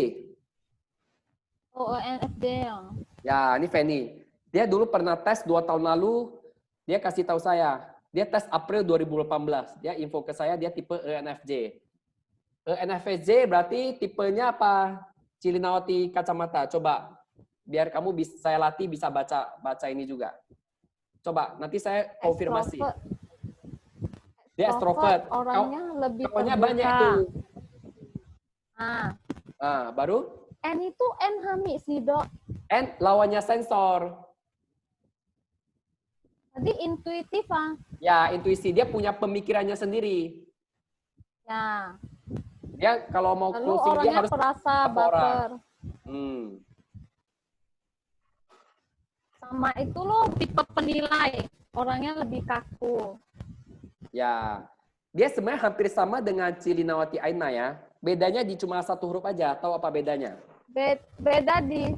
Oh, ENFJ ya. Ya, ini Feni. Dia dulu pernah tes 2 tahun lalu, dia kasih tahu saya. Dia tes April 2018. Dia info ke saya, dia tipe ENFJ. ENFJ berarti tipenya apa? Cilinawati kacamata. Coba, biar kamu bisa, saya latih bisa baca ini juga. Coba, nanti saya konfirmasi. Dia extrovert. Orangnya lebih Kawannya terbuka. banyak tuh. Baru? N itu N hamil sih, Dok. N lawannya sensor. Tadi intuitif ah. Ya, intuisi. Dia punya pemikirannya sendiri. Ya. Dia kalau mau Lalu closing, dia orangnya harus perasa, apa orang. baper. Sama itu loh tipe penilai. Orangnya lebih kaku. Ya, dia sebenarnya hampir sama dengan Cilinawati Aina ya. Bedanya di cuma 1 huruf aja. Tahu apa bedanya? Beda di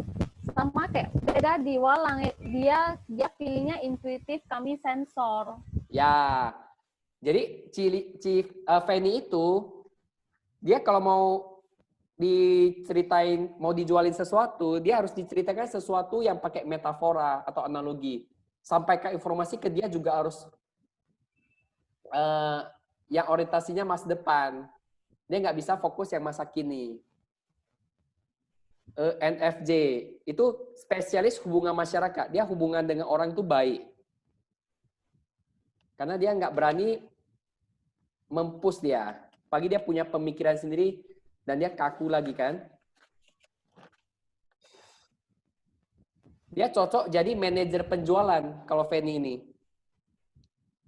sama kayak beda di walang. Dia pilihnya intuitif, kami sensor. Ya, jadi Feni itu dia kalau mau diceritain, mau dijualin sesuatu, dia harus diceritakan sesuatu yang pakai metafora atau analogi. Sampaikan informasi ke dia juga harus yang orientasinya masa depan. Dia nggak bisa fokus yang masa kini. NFJ itu spesialis hubungan masyarakat. Dia hubungan dengan orang itu baik. Karena dia nggak berani mempus dia. Pagi dia punya pemikiran sendiri dan dia kaku lagi kan. Dia cocok jadi manajer penjualan kalau Feni ini.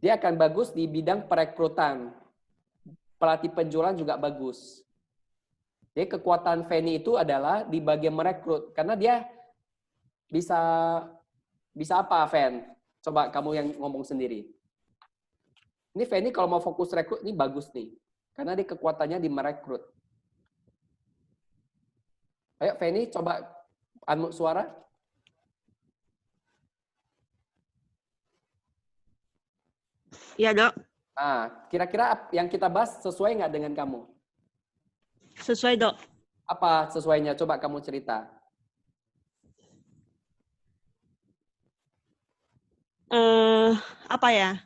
Dia akan bagus di bidang perekrutan. Pelatih penjualan juga bagus. Jadi kekuatan Feni itu adalah di bagian merekrut. Karena dia bisa apa, Fen? Coba kamu yang ngomong sendiri. Ini Feni kalau mau fokus rekrut, ini bagus nih. Karena dia kekuatannya di merekrut. Ayo Feni, coba unmute suara. Iya, Dok. Nah, kira-kira yang kita bahas sesuai nggak dengan kamu? Sesuai, Dok. Apa sesuainya? Coba kamu cerita. Apa ya?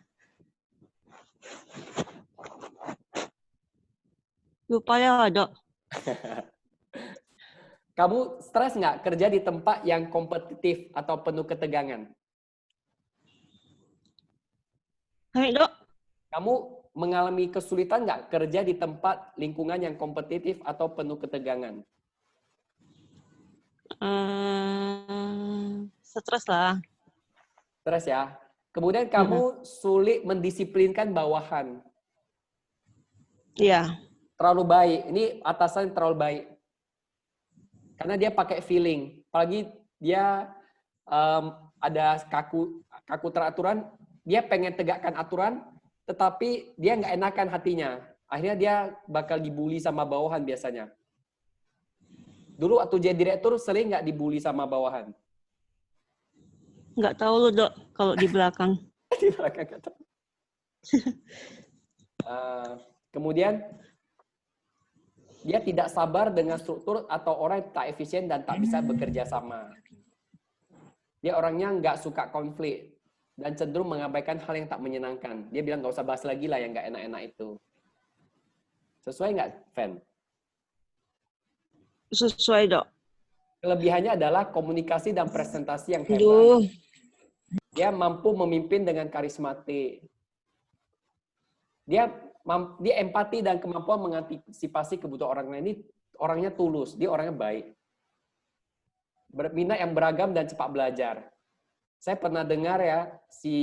Lupa ya, Dok. Kamu stres nggak kerja di tempat yang kompetitif atau penuh ketegangan? Hai, Dok. Kamu mengalami kesulitan nggak kerja di tempat lingkungan yang kompetitif atau penuh ketegangan? Stres lah. Stres ya. Kemudian kamu sulit mendisiplinkan bawahan. Iya. Terlalu baik. Ini atasan terlalu baik. Karena dia pakai feeling. Apalagi dia ada kaku teraturan, dia pengen tegakkan aturan, tetapi dia nggak enakan hatinya. Akhirnya dia bakal dibully sama bawahan biasanya. Dulu waktu jadi direktur sering nggak dibully sama bawahan? Nggak tahu lo, Dok, kalau di belakang. Di belakang kata. Kemudian dia tidak sabar dengan struktur atau orang yang tak efisien dan tak bisa bekerja sama. Dia orangnya nggak suka konflik dan cenderung mengabaikan hal yang tak menyenangkan. Dia bilang nggak usah bahas lagi lah yang nggak enak-enak itu. Sesuai nggak, Fen? Sesuai, Dok. Kelebihannya adalah komunikasi dan presentasi yang hebat. Aduh. Dia mampu memimpin dengan karismatik. Dia dia empati dan kemampuan mengantisipasi kebutuhan orang lain. Ini orangnya tulus, dia orangnya baik. Minat yang beragam dan cepat belajar. Saya pernah dengar ya, si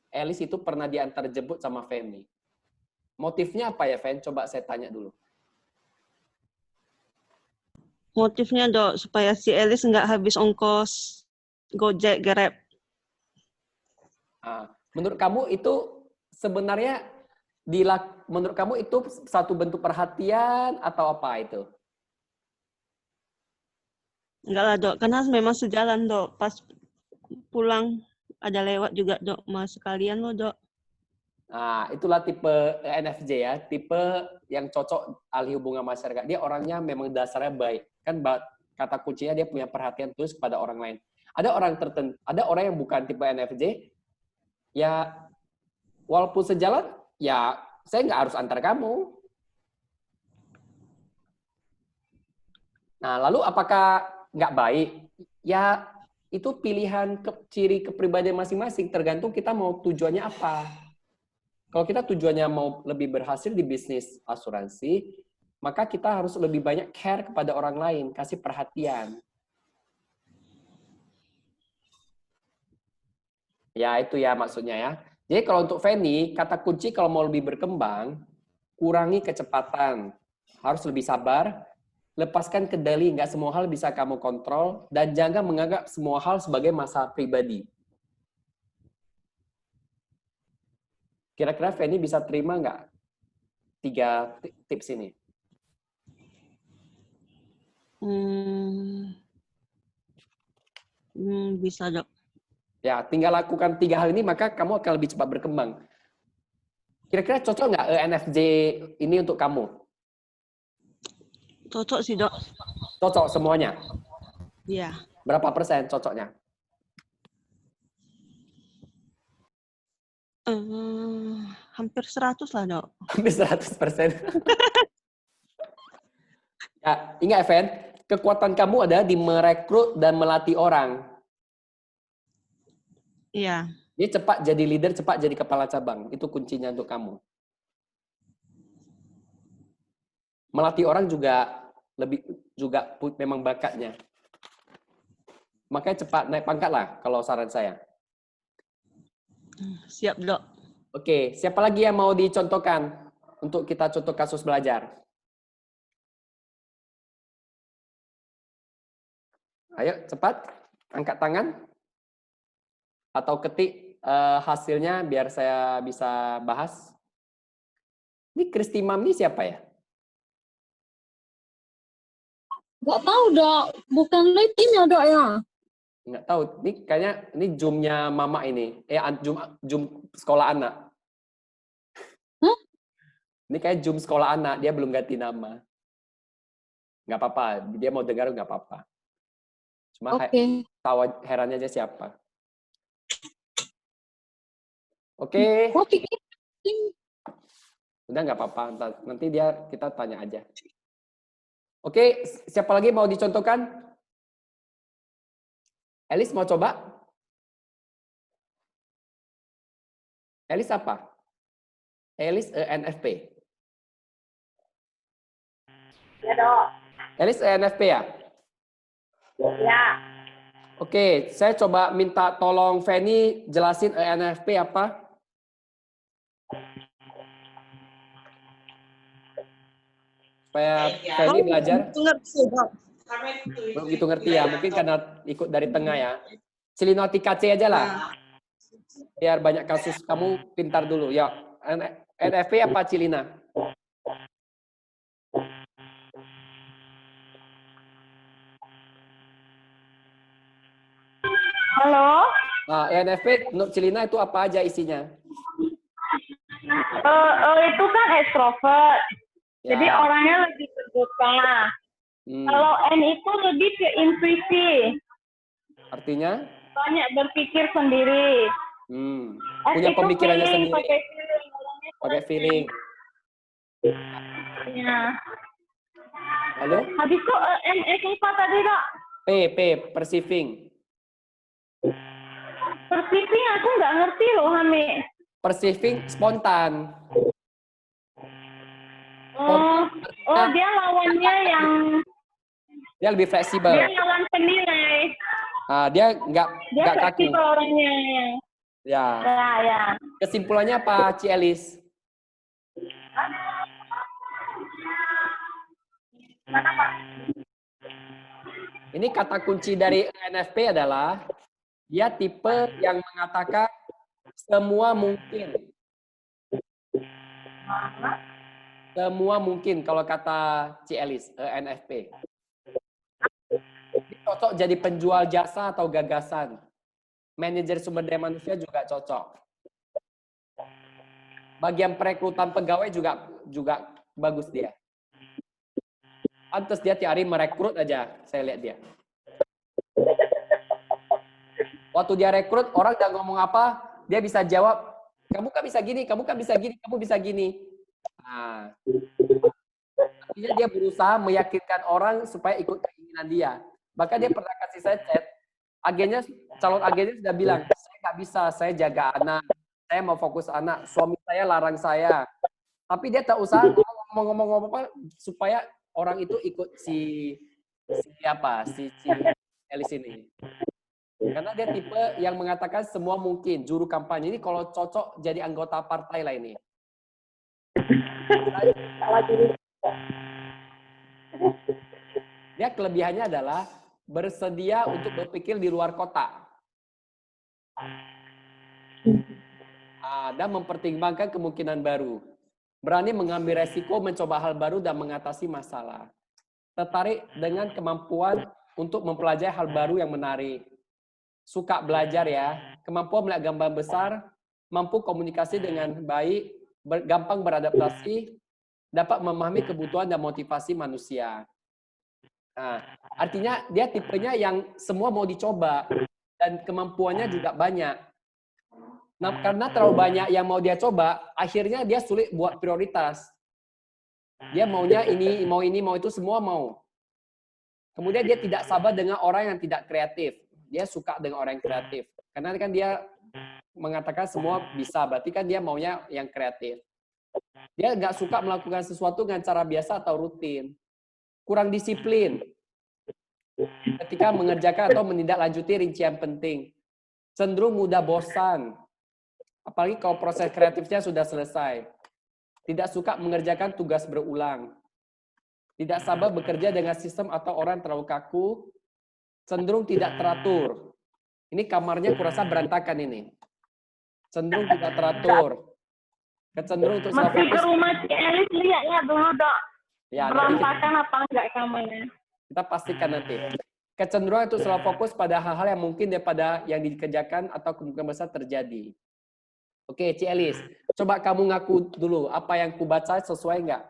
Elis itu pernah diantar jemput sama Feni. Motifnya apa ya, Fen? Coba saya tanya dulu. Motifnya, Dok, supaya si Elis nggak habis ongkos Gojek, Grab. Menurut kamu itu sebenarnya menurut kamu itu satu bentuk perhatian atau apa itu? Enggak lah, Dok. Karena memang sejalan, Dok. Pas pulang ada lewat juga, Dok. Mas sekalian loh, Dok. Nah, itulah tipe ENFJ ya, tipe yang cocok ahli hubungan masyarakat. Dia orangnya memang dasarnya baik. Kan kata kuncinya dia punya perhatian tulus kepada orang lain. Ada orang tertentu, ada orang yang bukan tipe ENFJ, ya walaupun sejalan, ya saya nggak harus antar kamu. Nah, lalu apakah nggak baik? Ya, itu pilihan ciri kepribadian masing-masing, tergantung kita mau tujuannya apa. Kalau kita tujuannya mau lebih berhasil di bisnis asuransi, maka kita harus lebih banyak care kepada orang lain, kasih perhatian. Ya, itu ya maksudnya ya. Jadi kalau untuk Feni, kata kunci kalau mau lebih berkembang, kurangi kecepatan. Harus lebih sabar, lepaskan kendali, nggak semua hal bisa kamu kontrol, dan jangan menganggap semua hal sebagai masalah pribadi. Kira-kira Feni bisa terima nggak 3 tips ini? Bisa, Dok. Ya, tinggal lakukan 3 hal ini, maka kamu akan lebih cepat berkembang. Kira-kira cocok nggak ENFJ ini untuk kamu? Cocok sih, Dok. Cocok semuanya? Iya. Berapa persen cocoknya? Hampir 100 lah, Dok. Hampir 100%. Ya, ingat, Evan, kekuatan kamu ada di merekrut dan melatih orang. Iya. Dia cepat jadi leader, cepat jadi kepala cabang. Itu kuncinya untuk kamu. Melatih orang juga memang bakatnya. Makanya cepat naik pangkat lah kalau saran saya. Siap, Dok. Oke, siapa lagi yang mau dicontohkan untuk kita contoh kasus belajar? Ayo, cepat. Angkat tangan. Atau ketik hasilnya biar saya bisa bahas. Ini Kristi Mam ini siapa ya? Nggak tahu, Dok. Bukan tim ya, Dok, ya? Nggak tahu. Ini kayaknya ini Zoom-nya Mama ini. Zoom sekolah anak. Hah? Ini kayak Zoom sekolah anak. Dia belum ganti nama. Nggak apa-apa. Dia mau dengar nggak apa-apa. Cuma tahu herannya aja siapa. Oke. Udah nggak apa-apa. Nanti kita tanya aja. Oke, siapa lagi mau dicontohkan? Elis mau coba? Elis apa? Elis ENFP. Ya, Dok. Elis ENFP ya? Ya. Oke, saya coba minta tolong Feni jelasin ENFP apa? Supaya Feni belajar. Belum gitu ngerti ya, mungkin karena ikut dari tengah ya. Cilino TKC aja lah. Biar banyak kasus kamu pintar dulu. Ya, ENFP apa Cilina? Halo? Nah, ENFP menurut Cilina itu apa aja isinya? Itu kan ekstrovert. Ya. Jadi orangnya lebih terbuka. Kalau N itu lebih ke intuisi. Artinya? Banyak berpikir sendiri. Punya pemikirannya feeling, sendiri. Pakai feeling. Ya. Lalu? Habis itu MS apa tadi, Dok? P, perceiving. Perceiving aku nggak ngerti loh, Hami. Perceiving spontan. Oh, dia lawannya yang Dia lebih fleksibel. dia lawan penilai. Dia Dia nggak kaku. fleksibel orangnya. Ya. Ya. Kesimpulannya apa, Ci Elis? Ini kata kunci dari ENFP adalah dia tipe yang mengatakan semua mungkin. Semua mungkin kalau kata Ci Elis, ENFP. Ini cocok jadi penjual jasa atau gagasan. Manajer sumber daya manusia juga cocok. Bagian perekrutan pegawai juga bagus dia. Pantes dia tiap hari merekrut aja, saya lihat dia. Waktu dia rekrut, orang udah ngomong apa, dia bisa jawab, kamu kan bisa gini, kamu kan bisa gini, kamu bisa gini. Nah, artinya dia berusaha meyakinkan orang supaya ikut keinginan dia. Bahkan dia pernah kasih saya chat, calon agennya sudah bilang, saya nggak bisa, saya jaga anak, saya mau fokus anak, suami saya larang saya. Tapi dia tak usah ngomong-ngomong apa supaya orang itu ikut si Elis ini. Karena dia tipe yang mengatakan semua mungkin. Juru kampanye ini kalau cocok jadi anggota partai lah ini. Dia kelebihannya adalah bersedia untuk berpikir di luar kota. Dan mempertimbangkan kemungkinan baru. Berani mengambil resiko, mencoba hal baru, dan mengatasi masalah. Tertarik dengan kemampuan untuk mempelajari hal baru yang menarik. Suka belajar ya. Kemampuan melihat gambar besar, mampu komunikasi dengan baik, gampang beradaptasi, dapat memahami kebutuhan dan motivasi manusia. Nah, artinya dia tipenya yang semua mau dicoba, dan kemampuannya juga banyak. Nah, karena terlalu banyak yang mau dia coba, akhirnya dia sulit buat prioritas. Dia maunya ini, mau itu, semua mau. Kemudian dia tidak sabar dengan orang yang tidak kreatif. Dia suka dengan orang yang kreatif. Karena kan dia mengatakan semua bisa, berarti kan dia maunya yang kreatif. Dia nggak suka melakukan sesuatu dengan cara biasa atau rutin. Kurang disiplin ketika mengerjakan atau menindaklanjuti rincian penting. Cenderung mudah bosan. Apalagi kalau proses kreatifnya sudah selesai. Tidak suka mengerjakan tugas berulang. Tidak sabar bekerja dengan sistem atau orang terlalu kaku. Cenderung tidak teratur. Ini kamarnya kurasa berantakan ini. Cenderung tidak teratur. Kecenderung untuk selalu Mesti ke fokus. rumah Ci Elis lihatnya dulu, Dok. Ya, Berantakan apa enggak kamarnya. kita pastikan nanti. Kecenderungan untuk selalu fokus pada hal-hal yang mungkin daripada yang dikerjakan atau kemungkinan besar terjadi. Oke, Ci Elis, coba kamu ngaku dulu, apa yang ku baca sesuai nggak?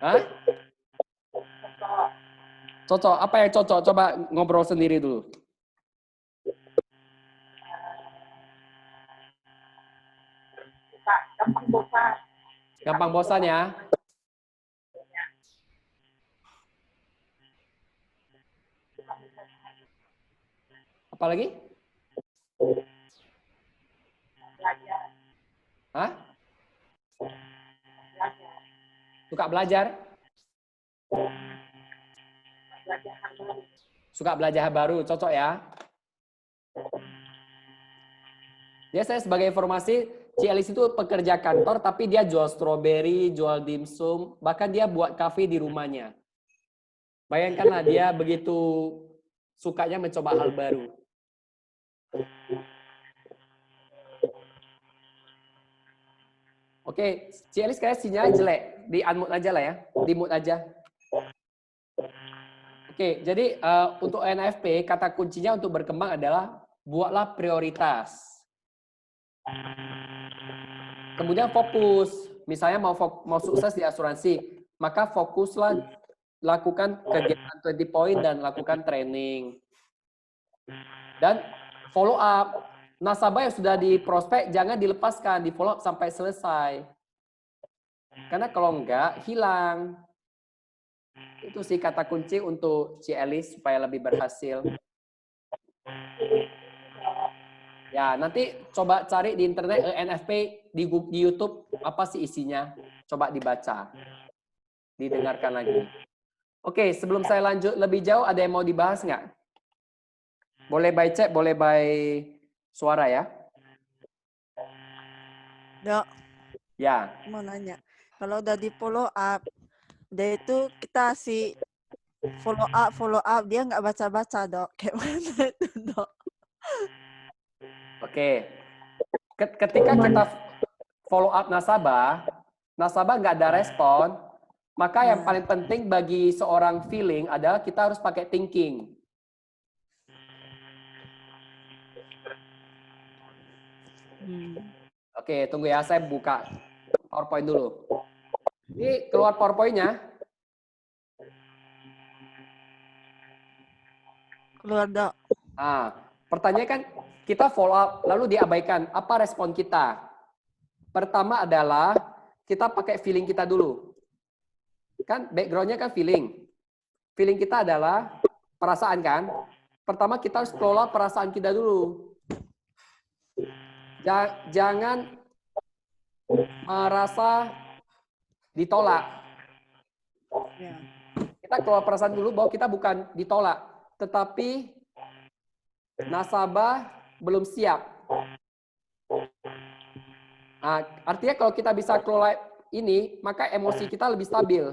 Hah? Cocok, apa yang cocok? Coba ngobrol sendiri dulu. Gampang bosan. Gampang bosan ya? Apa lagi? Hah? Suka belajar? Suka belajar hal baru, cocok ya? Ya, saya sebagai informasi, Ci Elis itu pekerja kantor, tapi dia jual stroberi, jual dimsum, bahkan dia buat kafe di rumahnya. Bayangkanlah dia begitu sukanya mencoba hal baru. Oke, Ci Elis kayak sinyal jelek, di unmute aja lah ya, di mute aja. Oke, jadi untuk ENFP, kata kuncinya untuk berkembang adalah buatlah prioritas. Kemudian fokus, misalnya mau sukses di asuransi, maka fokuslah lakukan kegiatan 20 point dan lakukan training. Dan follow up. Nasabah yang sudah di prospek jangan dilepaskan, di follow up sampai selesai. Karena kalau enggak, hilang. Itu sih kata kunci untuk Ci Elis supaya lebih berhasil. Ya, nanti coba cari di internet ENFP di YouTube apa sih isinya? Coba dibaca, didengarkan lagi. Oke, sebelum saya lanjut lebih jauh, ada yang mau dibahas nggak? Boleh by chat, boleh by suara ya. Dok, Ya, mau nanya. Kalau udah di follow up, udah itu kita si follow up, dia nggak baca-baca, Dok. Kayak mana itu, Dok? oke. Ketika kita follow up nasabah nggak ada respon, maka yang paling penting bagi seorang feeling adalah kita harus pakai thinking. Oke, tunggu ya, saya buka PowerPoint dulu. Ini keluar PowerPoint-nya. Keluar, Dok. Nah, pertanyaan kan kita follow up, lalu diabaikan. Apa respon kita? Pertama adalah kita pakai feeling kita dulu. Kan background-nya kan feeling. Feeling kita adalah perasaan kan? Pertama kita harus kelola perasaan kita dulu. Jangan merasa ditolak. Kita kelola perasaan dulu bahwa kita bukan ditolak, tetapi nasabah belum siap. Nah, artinya kalau kita bisa kelola ini, maka emosi kita lebih stabil.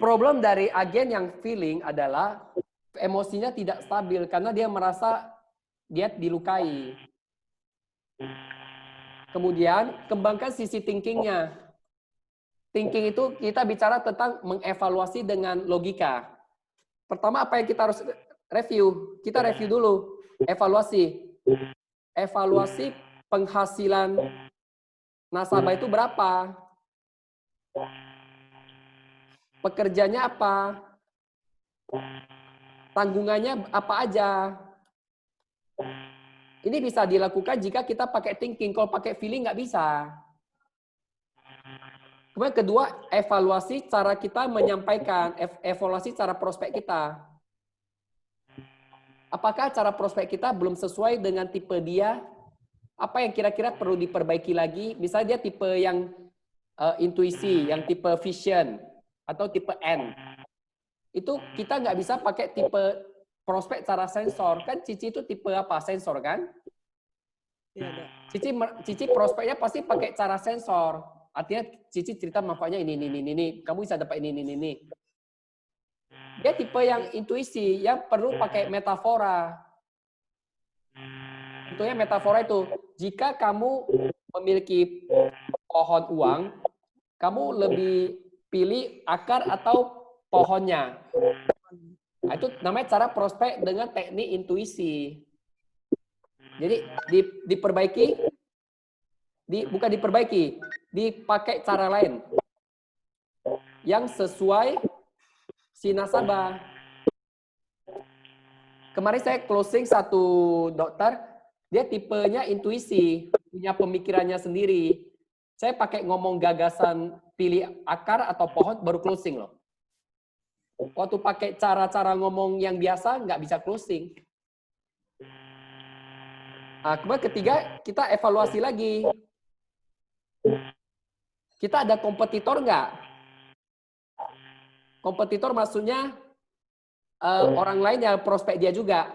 Problem dari agen yang feeling adalah emosinya tidak stabil karena dia merasa dia dilukai. Kemudian kembangkan sisi thinkingnya. Thinking itu kita bicara tentang mengevaluasi dengan logika. Pertama apa yang kita harus review? Kita review dulu. Evaluasi. Evaluasi penghasilan nasabah itu berapa? Pekerjanya apa? Tanggungannya apa aja? Ini bisa dilakukan jika kita pakai thinking. Kalau pakai feeling nggak bisa. Kemudian kedua, evaluasi cara kita menyampaikan, evaluasi cara prospek kita. Apakah cara prospek kita belum sesuai dengan tipe dia? Apa yang kira-kira perlu diperbaiki lagi? Misalnya dia tipe yang intuisi, yang tipe vision, atau tipe N. Itu kita nggak bisa pakai tipe prospek cara sensor. Kan Cici itu tipe apa? Sensor kan? Cici prospeknya pasti pakai cara sensor. Artinya Cici cerita manfaatnya ini. Kamu bisa dapat ini. Dia tipe yang intuisi, yang perlu pakai metafora. Tentunya metafora itu, jika kamu memiliki pohon uang, kamu lebih pilih akar atau pohonnya. Nah, itu namanya cara prospek dengan teknik intuisi. Jadi bukan diperbaiki, dipakai cara lain yang sesuai si nasabah. Kemarin saya closing satu dokter, dia tipenya intuisi, punya pemikirannya sendiri. Saya pakai ngomong gagasan pilih akar atau pohon baru closing loh. Waktu pakai cara-cara ngomong yang biasa nggak bisa closing. Nah, kemudian ketiga, kita evaluasi lagi. Kita ada kompetitor nggak? Kompetitor maksudnya orang lain yang prospek dia juga.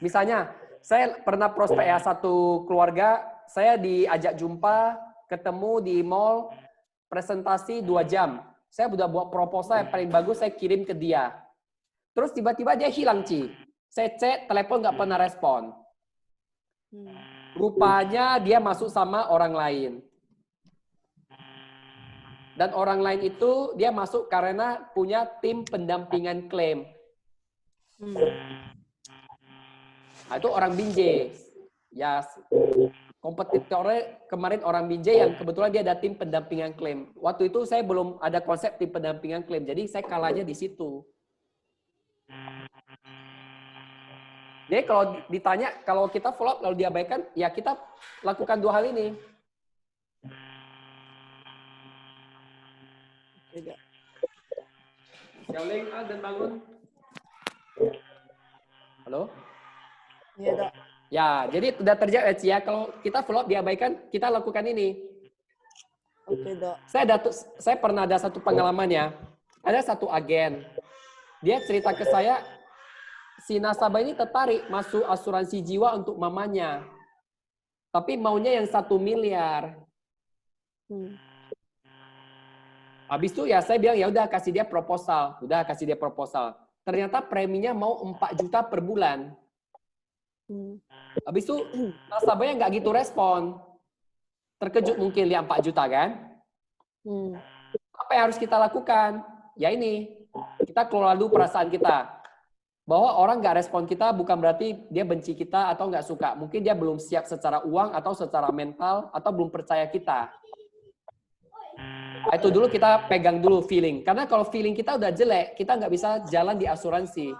Misalnya, saya pernah prospek ya satu keluarga, saya diajak jumpa, ketemu di mall, presentasi 2 jam. Saya udah buat proposal yang paling bagus, saya kirim ke dia. Terus tiba-tiba dia hilang, Ci. Saya cek, telepon nggak pernah respon. Rupanya dia masuk sama orang lain. Dan orang lain itu dia masuk karena punya tim pendampingan klaim. Nah, itu orang Binjai. Ya, kompetitornya kemarin orang Binjai yang kebetulan dia ada tim pendampingan klaim. Waktu itu saya belum ada konsep tim pendampingan klaim, jadi saya kalahnya di situ. Jadi kalau ditanya, kalau kita follow up lalu diabaikan, ya kita lakukan 2 hal ini. Xiaoling, dan bangun. Halo? Iya, Dok. Ya, jadi sudah terjawab ya, Ci, ya. Kalau kita follow up diabaikan, kita lakukan ini. Oke, Dok. Saya pernah ada satu pengalaman ya. Ada satu agen. Dia cerita ke saya, si nasabah ini tertarik masuk asuransi jiwa untuk mamanya. Tapi maunya yang 1 miliar. Habis itu ya saya bilang, ya udah kasih dia proposal. Udah kasih dia proposal. Ternyata preminya mau 4 juta per bulan. Habis itu nasabahnya nggak gitu respon. Terkejut mungkin lihat 4 juta kan. Apa yang harus kita lakukan? Ya ini, kita kelola dulu perasaan kita. Bahwa orang nggak respon kita bukan berarti dia benci kita atau nggak suka. Mungkin dia belum siap secara uang atau secara mental atau belum percaya kita. Itu dulu kita pegang dulu feeling. Karena kalau feeling kita udah jelek, kita nggak bisa jalan di asuransi.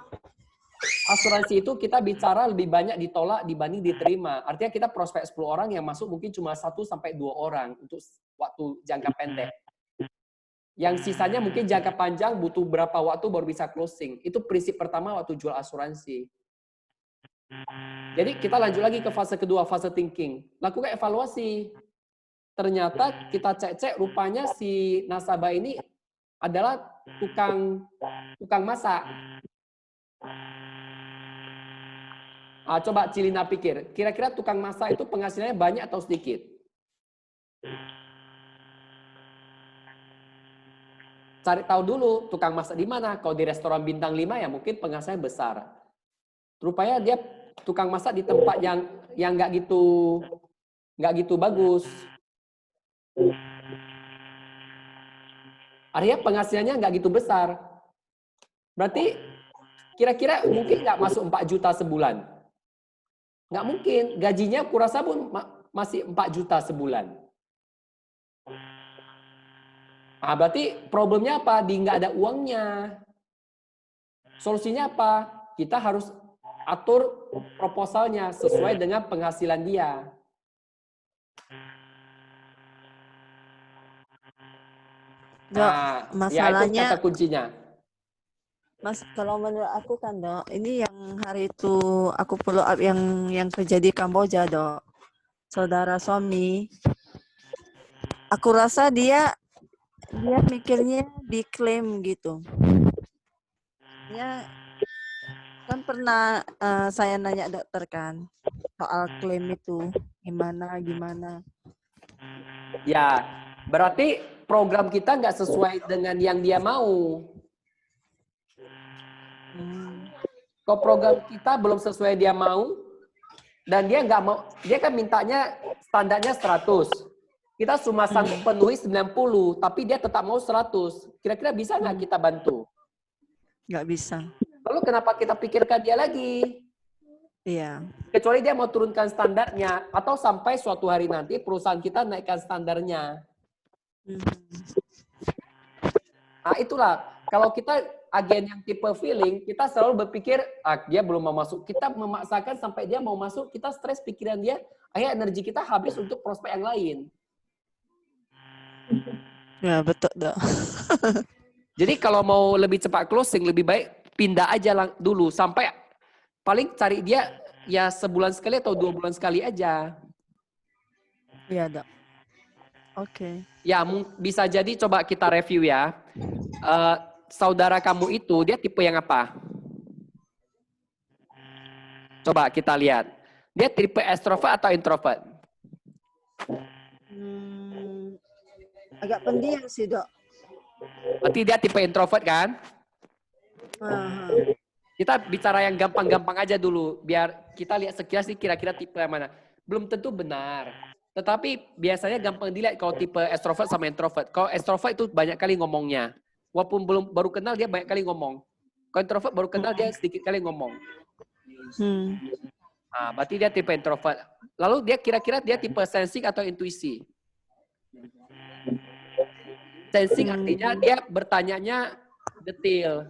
Asuransi itu kita bicara lebih banyak ditolak dibanding diterima. Artinya kita prospek 10 orang yang masuk mungkin cuma 1 sampai 2 orang untuk waktu jangka pendek. Yang sisanya mungkin jangka panjang butuh berapa waktu baru bisa closing. Itu prinsip pertama waktu jual asuransi. Jadi kita lanjut lagi ke fase kedua, fase thinking. Lakukan evaluasi. Ternyata kita cek-cek rupanya si nasabah ini adalah tukang masak. Coba Cilina pikir, kira-kira tukang masak itu penghasilannya banyak atau sedikit? Cari tahu dulu tukang masak di mana. Kalau di restoran bintang 5 ya mungkin penghasilannya besar. Rupanya dia tukang masak di tempat yang nggak gitu bagus. Artinya penghasilannya nggak gitu besar. Berarti kira-kira mungkin nggak masuk 4 juta sebulan. Nggak mungkin. Gajinya kurasa pun masih 4 juta sebulan. Berarti problemnya apa? Di nggak ada uangnya. Solusinya apa? Kita harus atur proposalnya sesuai dengan penghasilan dia. Dok, Ya masalahnya itu kata kuncinya. Mas, kalau menurut aku kan, Dok, ini yang hari itu aku follow up yang kerja di Kamboja, Dok. Saudara suami. Aku rasa dia mikirnya diklaim gitu. Ya, kan pernah saya nanya dokter kan soal klaim itu gimana. Ya, berarti program kita nggak sesuai dengan yang dia mau. Kalau program kita belum sesuai dia mau, dan dia nggak mau, dia kan mintanya standarnya 100. Kita cuma sanggup penuhi 90, tapi dia tetap mau 100. Kira-kira bisa nggak kita bantu? Nggak bisa. Lalu kenapa kita pikirkan dia lagi? Iya. Kecuali dia mau turunkan standarnya, atau sampai suatu hari nanti perusahaan kita naikkan standarnya. Nah itulah, kalau kita agen yang tipe feeling, kita selalu berpikir, dia belum mau masuk. Kita memaksakan sampai dia mau masuk, kita stres pikiran dia, akhirnya energi kita habis untuk prospek yang lain. Ya, betul, Dok. Jadi kalau mau lebih cepat closing, lebih baik pindah aja dulu, sampai paling cari dia ya sebulan sekali atau 2 bulan sekali aja. Iya, Dok. Oke. Ya, bisa jadi coba kita review ya. Saudara kamu itu, dia tipe yang apa? Coba kita lihat. Dia tipe extrovert atau introvert? Agak pendiam sih, Dok. Berarti dia tipe introvert kan? Kita bicara yang gampang-gampang aja dulu. Biar kita lihat sekilas nih kira-kira tipe yang mana. Belum tentu benar. Tetapi biasanya gampang dilihat kalau tipe extrovert sama introvert. Kalau extrovert itu banyak kali ngomongnya. Walaupun baru kenal dia banyak kali ngomong. Kalau introvert baru kenal dia sedikit kali ngomong. Berarti dia tipe introvert. Lalu dia kira-kira dia tipe sensing atau intuisi? Sensing artinya dia bertanyanya detail.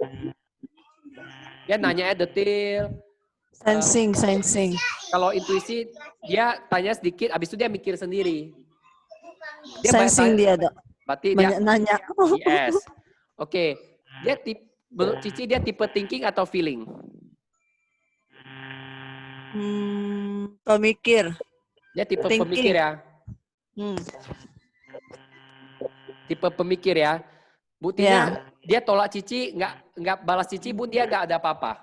Dia nanyanya detail. Sensing. Kalau intuisi dia tanya sedikit, habis itu dia mikir sendiri. Sensing dia, Dok. Berarti banyak dia nanya. Yes. Oke. Dia menurut Cici dia tipe thinking atau feeling? Pemikir. Dia tipe Thinking. pemikir ya. Tipe pemikir ya. Buktinya dia tolak Cici, nggak balas Cici, Bun, dia nggak ada apa-apa.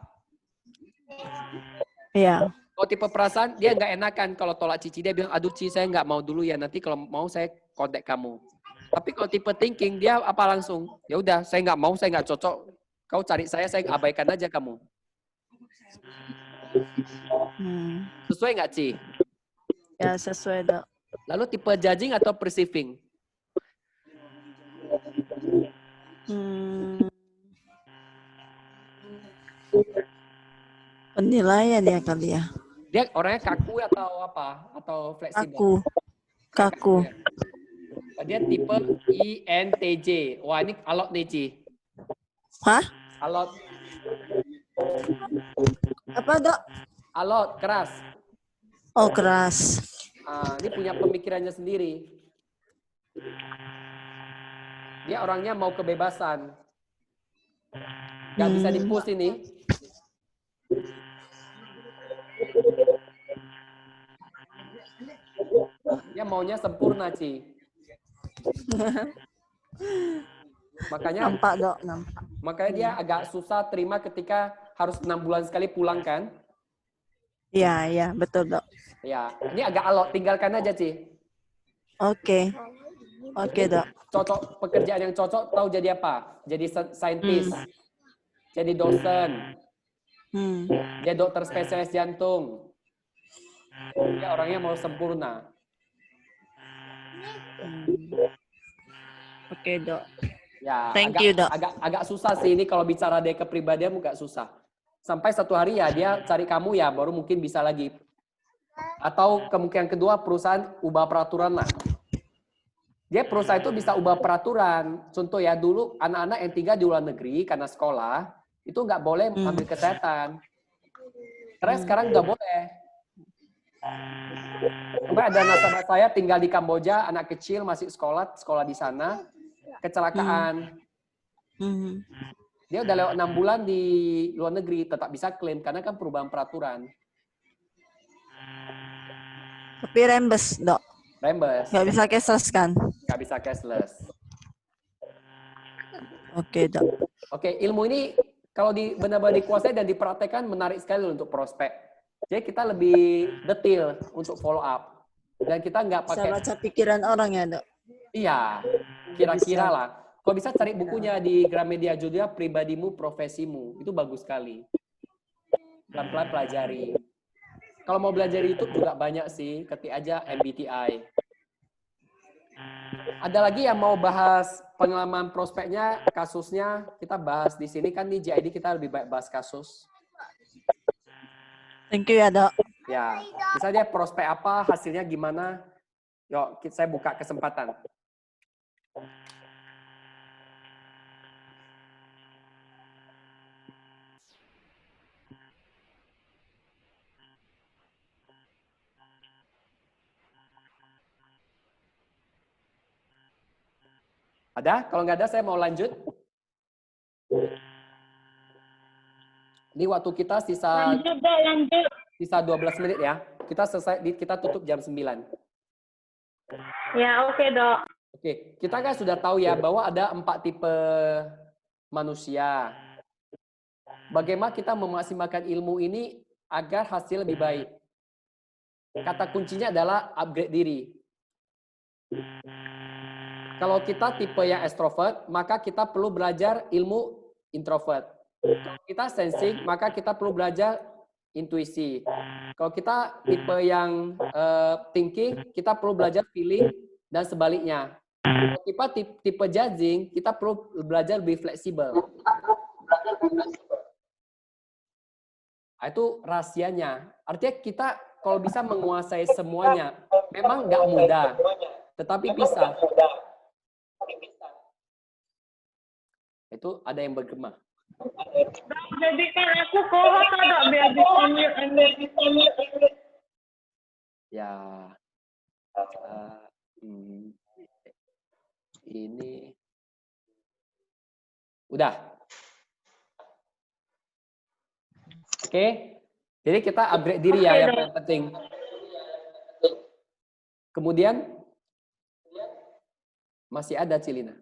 Iya. Kalau tipe perasaan, dia nggak enakan kalau tolak Cici. Dia bilang, aduh Cici, saya nggak mau dulu ya. Nanti kalau mau saya kontak kamu. Tapi kalau tipe thinking, dia apa langsung? Ya udah, saya nggak mau, saya nggak cocok. Kau cari saya abaikan aja kamu. Sesuai nggak, Ci? Ya, sesuai, Dok. Lalu tipe judging atau perceiving? Penilaian ya kali ya. Dia orangnya kaku atau apa? Atau fleksibel? Kaku. Ya? Dia tipe INTJ. Wah, ini alot nih, Ci. Hah? Alot. Apa, Dok? Alot, keras. Oh, keras. Ini punya pemikirannya sendiri. Dia orangnya mau kebebasan. Nggak bisa di-push ini. Dia maunya sempurna, Ci. Makanya Nampak, Dok. Nampak. Makanya dia agak susah terima ketika harus 6 bulan sekali pulang kan. Iya, betul, Dok. Ya, ini agak alot, tinggalkan aja, Ci. Oke, Dok. Cocok pekerjaan yang cocok tahu jadi apa? Jadi saintis. Jadi dosen. Dia dokter spesialis jantung. Dia orangnya mau sempurna. Oke, Dok. Ya, Thank you, Dok. agak susah sih ini kalau bicara dia kepribadian agak susah. Sampai satu hari ya dia cari kamu ya baru mungkin bisa lagi. Atau kemungkinan kedua perusahaan ubah peraturan lah. Dia perusahaan itu bisa ubah peraturan. Contoh ya dulu anak-anak yang tinggal di luar negeri karena sekolah itu nggak boleh ambil kesehatan. Karena sekarang nggak boleh. Sampai ada nasabah saya tinggal di Kamboja, anak kecil masih sekolah di sana, kecelakaan. Dia udah lewat 6 bulan di luar negeri, tetap bisa klaim karena kan perubahan peraturan. Tapi rembes, Dok. Rembes. Nggak bisa cashless kan? Nggak bisa cashless. Oke, Dok. Oke, ilmu ini kalau benar-benar dikuasai dan dipraktekkan menarik sekali untuk prospek. Jadi kita lebih detail untuk follow up. Dan kita nggak Bisa pakai... baca pikiran orang ya, Dok? Iya, kira-kira lah. Kalau bisa cari bukunya di Gramedia Judulnya Pribadimu, Profesimu. Itu bagus sekali. Pelan-pelan pelajari. Kalau mau belajar YouTube juga banyak sih. Ketik aja MBTI. Ada lagi yang mau bahas pengalaman prospeknya, kasusnya, kita bahas di sini kan di JID kita lebih baik bahas kasus. Thank you ya, Dok. Ya, misalnya prospek apa, hasilnya gimana. Yuk, saya buka kesempatan. Ada? Kalau nggak ada, saya mau lanjut. Ini waktu kita sisa 12 menit ya. Kita tutup jam 9. Ya, oke, Dok. Oke, kita kan sudah tahu ya bahwa ada 4 tipe manusia. Bagaimana kita memaksimalkan ilmu ini agar hasil lebih baik? Kata kuncinya adalah upgrade diri. Kalau kita tipe yang extrovert, maka kita perlu belajar ilmu introvert. Kalau kita sensing, maka kita perlu belajar intuisi. Kalau kita tipe yang thinking, kita perlu belajar feeling dan sebaliknya. Kalau kita tipe judging, kita perlu belajar lebih fleksibel. Itu rahasianya. Artinya kita kalau bisa menguasai semuanya, memang nggak mudah, tetapi bisa. Itu ada yang bergema. Jadi kan aku kohot Dok biar di-unmute. Ya. Ini. Udah. Oke. Jadi kita upgrade diri ya, Oke, yang Dok. paling penting. Kemudian masih ada Cilina.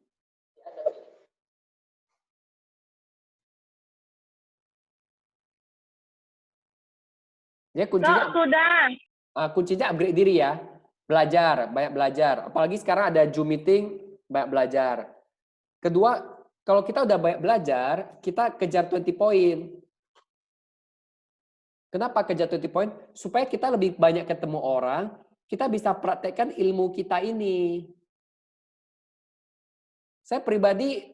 Jadi Dok, sudah. kuncinya upgrade diri ya. Belajar, banyak belajar. Apalagi sekarang ada Zoom meeting, banyak belajar. Kedua, kalau kita udah banyak belajar, kita kejar 20 poin. Kenapa kejar 20 poin? Supaya kita lebih banyak ketemu orang, kita bisa praktekkan ilmu kita ini. Saya pribadi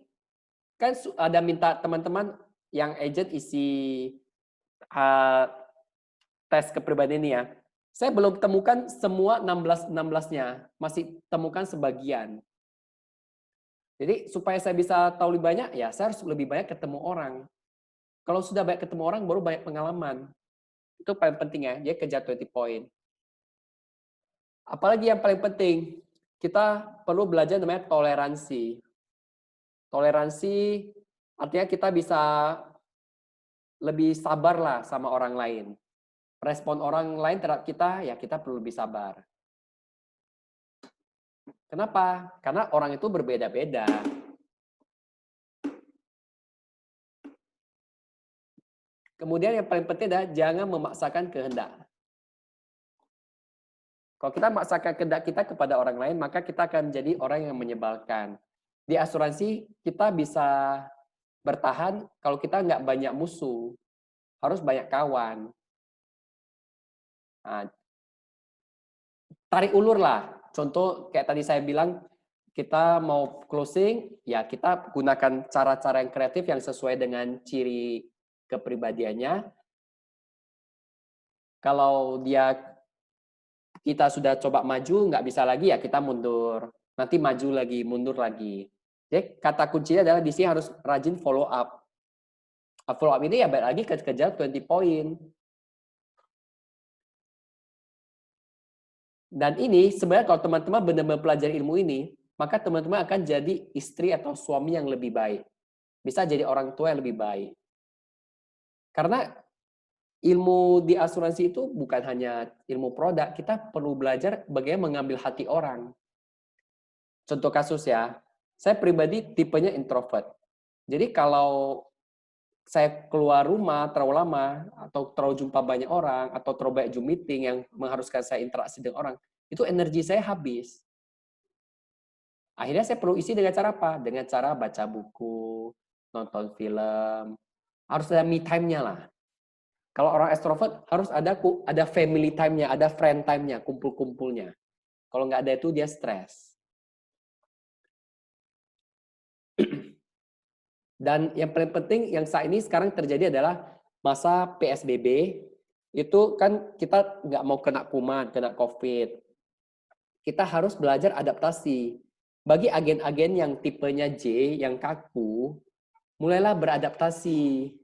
kan ada minta teman-teman yang agent isi tes kepribadian ini ya. Saya belum temukan semua 16-16-nya, masih temukan sebagian. Jadi supaya saya bisa tahu lebih banyak, ya saya harus lebih banyak ketemu orang. Kalau sudah banyak ketemu orang, baru banyak pengalaman. Itu paling penting ya, dia kejar 20 poin. Apalagi yang paling penting, kita perlu belajar namanya toleransi. Toleransi artinya kita bisa lebih sabar lah sama orang lain. Respon orang lain terhadap kita, ya kita perlu lebih sabar. Kenapa? Karena orang itu berbeda-beda. Kemudian yang paling penting adalah jangan memaksakan kehendak. Kalau kita memaksakan kehendak kita kepada orang lain, maka kita akan menjadi orang yang menyebalkan. Di asuransi, kita bisa bertahan kalau kita nggak banyak musuh. Harus banyak kawan. Nah, tarik ulur lah. Contoh kayak tadi saya bilang, kita mau closing, ya kita gunakan cara-cara yang kreatif yang sesuai dengan ciri kepribadiannya. Kalau kita sudah coba maju, nggak bisa lagi, ya kita mundur. Nanti maju lagi, mundur lagi. Jadi kata kuncinya adalah di sini harus rajin follow up. Follow up ini ya balik lagi kejar 20 poin. Dan ini sebenarnya kalau teman-teman benar-benar pelajari ilmu ini, maka teman-teman akan jadi istri atau suami yang lebih baik. Bisa jadi orang tua yang lebih baik. Karena ilmu di asuransi itu bukan hanya ilmu produk, kita perlu belajar bagaimana mengambil hati orang. Contoh kasus ya, saya pribadi tipenya introvert. Jadi kalau saya keluar rumah terlalu lama, atau terlalu jumpa banyak orang, atau terlalu banyak Zoom meeting yang mengharuskan saya interaksi dengan orang, itu energi saya habis. Akhirnya saya perlu isi dengan cara apa? Dengan cara baca buku, nonton film, harus ada me time-nya lah. Kalau orang extrovert harus ada family time-nya, ada friend time-nya, kumpul-kumpulnya. Kalau nggak ada itu dia stres. Dan yang paling penting yang saat ini sekarang terjadi adalah masa PSBB, itu kan kita nggak mau kena kuman, kena COVID. Kita harus belajar adaptasi. Bagi agen-agen yang tipenya J, yang kaku, mulailah beradaptasi.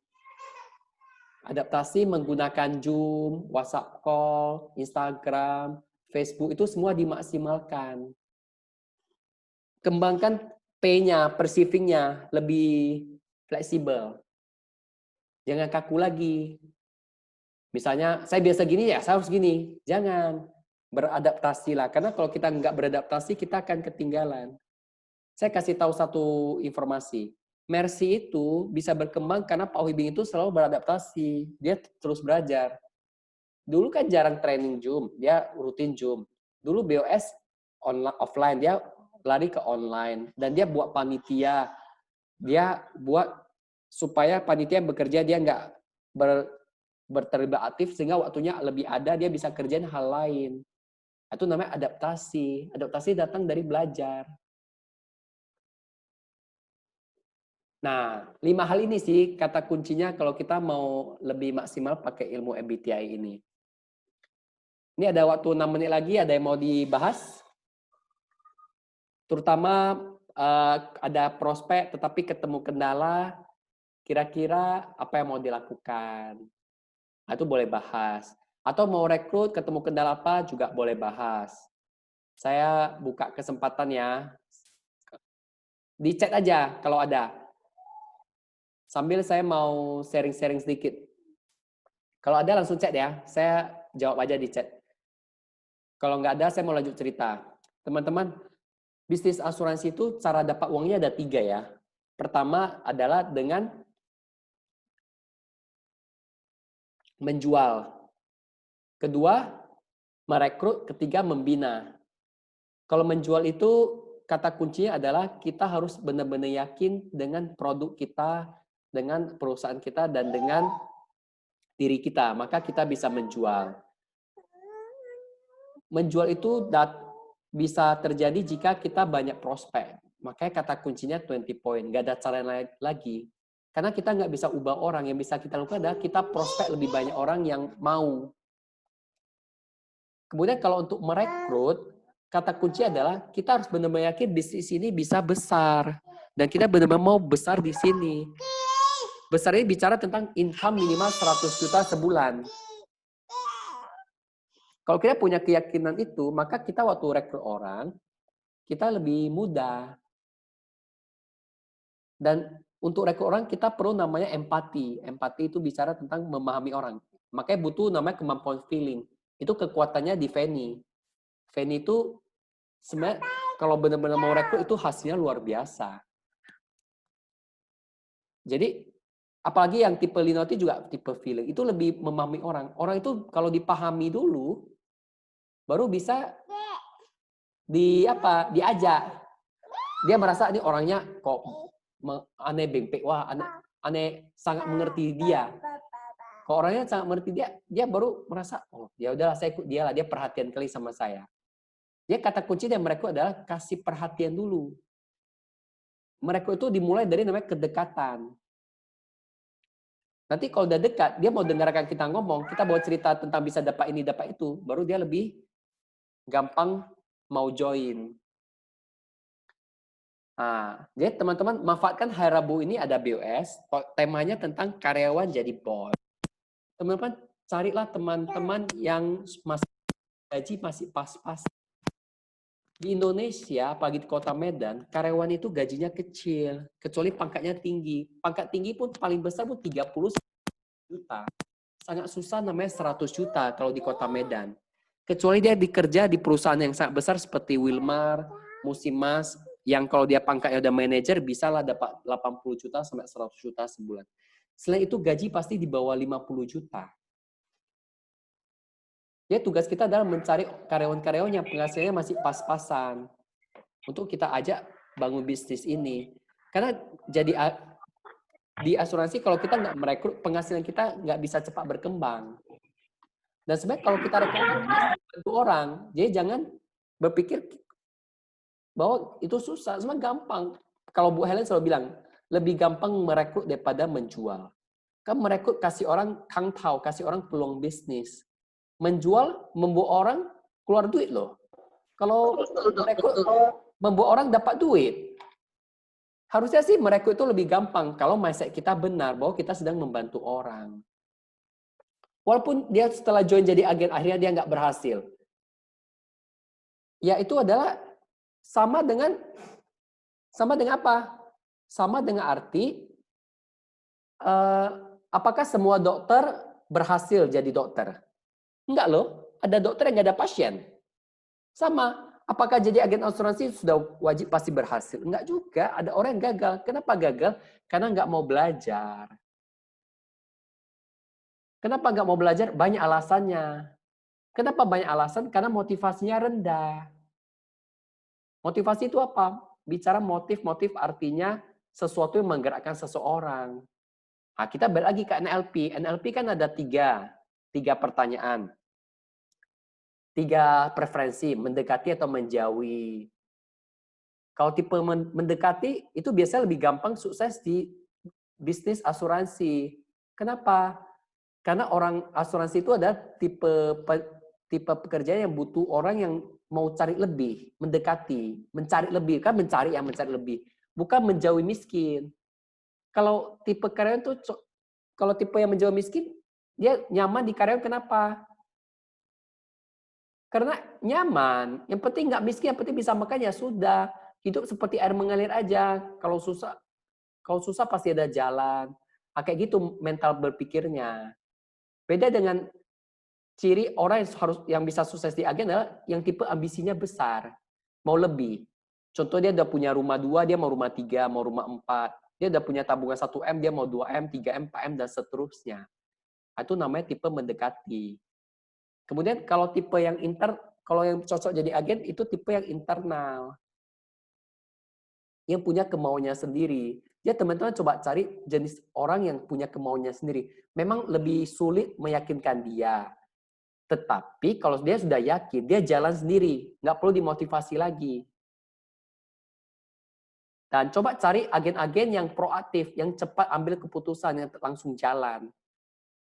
Adaptasi menggunakan Zoom, WhatsApp call, Instagram, Facebook, itu semua dimaksimalkan. Kembangkan P-nya, perceiving-nya lebih fleksibel. Jangan kaku lagi. Misalnya, saya biasa gini ya, saya harus gini. Jangan. Beradaptasilah. Karena kalau kita nggak beradaptasi, kita akan ketinggalan. Saya kasih tahu satu informasi. Mercy itu bisa berkembang karena Pak Wibing itu selalu beradaptasi. Dia terus belajar. Dulu kan jarang training Zoom, dia rutin Zoom. Dulu BOS offline, dia lari ke online. Dan dia buat panitia. Dia buat supaya panitia bekerja, dia nggak berterlibat aktif, sehingga waktunya lebih ada, dia bisa kerjain hal lain. Itu namanya adaptasi. Adaptasi datang dari belajar. Nah, 5 hal ini sih kata kuncinya kalau kita mau lebih maksimal pakai ilmu MBTI ini. Ini ada waktu 6 menit lagi, ada yang mau dibahas? Terutama ada prospek tetapi ketemu kendala, kira-kira apa yang mau dilakukan? Nah, itu boleh bahas. Atau mau rekrut, ketemu kendala apa juga boleh bahas. Saya buka kesempatan ya. Di chat aja kalau ada. Sambil saya mau sharing-sharing sedikit. Kalau ada langsung chat ya. Saya jawab aja di chat. Kalau nggak ada, saya mau lanjut cerita. Teman-teman, bisnis asuransi itu cara dapat uangnya ada 3 ya. Pertama adalah dengan menjual. Kedua, merekrut. Ketiga, membina. Kalau menjual itu kata kuncinya adalah kita harus benar-benar yakin dengan produk kita, dengan perusahaan kita, dan dengan diri kita. Maka kita bisa menjual. Menjual itu bisa terjadi jika kita banyak prospek. Makanya kata kuncinya 20 point. Nggak ada cara lain lagi. Karena kita nggak bisa ubah orang. Yang bisa kita lakukan adalah kita prospek lebih banyak orang yang mau. Kemudian kalau untuk merekrut, kata kunci adalah kita harus benar-benar yakin bisnis ini bisa besar. Dan kita benar-benar mau besar di sini. Besar ini bicara tentang income minimal 100 juta sebulan. Kalau kita punya keyakinan itu, maka kita waktu rekrut orang, kita lebih mudah. Dan untuk rekrut orang, kita perlu namanya empati. Empati itu bicara tentang memahami orang. Makanya butuh namanya kemampuan feeling. Itu kekuatannya di Fanny. Fanny itu sebenarnya kalau benar-benar mau rekrut itu hasilnya luar biasa. Jadi apalagi yang tipe Linotti juga tipe feeling. Itu lebih memahami orang. Orang itu kalau dipahami dulu, baru bisa diajak. Dia merasa ini orangnya kok aneh bengpek, wah aneh sangat mengerti dia. Kalau orangnya sangat mengerti dia baru merasa, oh ya udahlah saya ikut dia lah, dia perhatian kali sama saya. Dia kata kunci dari mereka adalah kasih perhatian dulu. Mereka itu dimulai dari namanya kedekatan. Nanti kalau udah dekat, dia mau dengarkan kita ngomong, kita bawa cerita tentang bisa dapat ini, dapat itu, baru dia lebih gampang mau join. Nah, jadi teman-teman manfaatkan hari Rabu ini ada BOS, temanya tentang karyawan jadi bos. Teman-teman carilah teman-teman yang gaji masih pas-pas. Di Indonesia, apalagi di kota Medan, karyawan itu gajinya kecil, kecuali pangkatnya tinggi. Pangkat tinggi pun paling besar pun 30 juta. Sangat susah namanya 100 juta kalau di kota Medan. Kecuali dia dikerja di perusahaan yang sangat besar seperti Wilmar, Musimas, yang kalau dia pangkatnya udah manajer, bisa lah dapat 80 juta sampai 100 juta sebulan. Selain itu gaji pasti di bawah 50 juta. Jadi tugas kita adalah mencari karyawan-karyawan yang penghasilannya masih pas-pasan. Untuk kita ajak bangun bisnis ini. Karena jadi di asuransi kalau kita nggak merekrut, penghasilan kita nggak bisa cepat berkembang. Dan sebenarnya kalau kita rekrut bantu orang, jadi jangan berpikir bahwa itu susah, sebenarnya gampang. Kalau Bu Helen selalu bilang, lebih gampang merekrut daripada menjual. Kan merekrut kasih orang kang tau, kasih orang peluang bisnis. Menjual membuat orang keluar duit loh. Kalau merekrut membuat orang dapat duit. Harusnya sih merekrut itu lebih gampang kalau mindset kita benar bahwa kita sedang membantu orang. Walaupun dia setelah join jadi agen, akhirnya dia nggak berhasil. Ya itu adalah sama dengan apa? Sama dengan arti, apakah semua dokter berhasil jadi dokter? Enggak loh, ada dokter yang nggak ada pasien. Sama, apakah jadi agen asuransi sudah wajib pasti berhasil? Enggak juga, ada orang yang gagal. Kenapa gagal? Karena nggak mau belajar. Kenapa nggak mau belajar? Banyak alasannya. Kenapa banyak alasan? Karena motivasinya rendah. Motivasi itu apa? Bicara motif artinya sesuatu yang menggerakkan seseorang. Nah, kita balik lagi ke NLP. NLP kan ada tiga pertanyaan. 3 preferensi, mendekati atau menjauhi. Kalau tipe mendekati, itu biasanya lebih gampang sukses di bisnis asuransi. Kenapa? Karena orang asuransi itu ada tipe pekerjaan yang butuh orang yang mau cari lebih, mendekati, mencari lebih, kan mencari lebih, bukan menjauhi miskin. Kalau tipe karyawan tuh, kalau tipe yang menjauhi miskin, dia nyaman di karyawan kenapa? Karena nyaman, yang penting nggak miskin, yang penting bisa makan ya sudah. Hidup seperti air mengalir aja. Kalau susah pasti ada jalan. Kayak gitu mental berpikirnya. Beda dengan ciri orang yang bisa sukses di agen adalah yang tipe ambisinya besar, mau lebih. Contoh dia udah punya rumah 2, dia mau rumah 3, mau rumah 4. Dia udah punya tabungan 1M, dia mau 2M, 3M, 4M, dan seterusnya. Itu namanya tipe mendekati. Kemudian kalau tipe yang kalau yang cocok jadi agen, itu tipe yang internal. Yang punya kemauannya sendiri. Ya teman-teman coba cari jenis orang yang punya kemauannya sendiri. Memang lebih sulit meyakinkan dia. Tetapi kalau dia sudah yakin, dia jalan sendiri. Nggak perlu dimotivasi lagi. Dan coba cari agen-agen yang proaktif, yang cepat ambil keputusan, yang langsung jalan.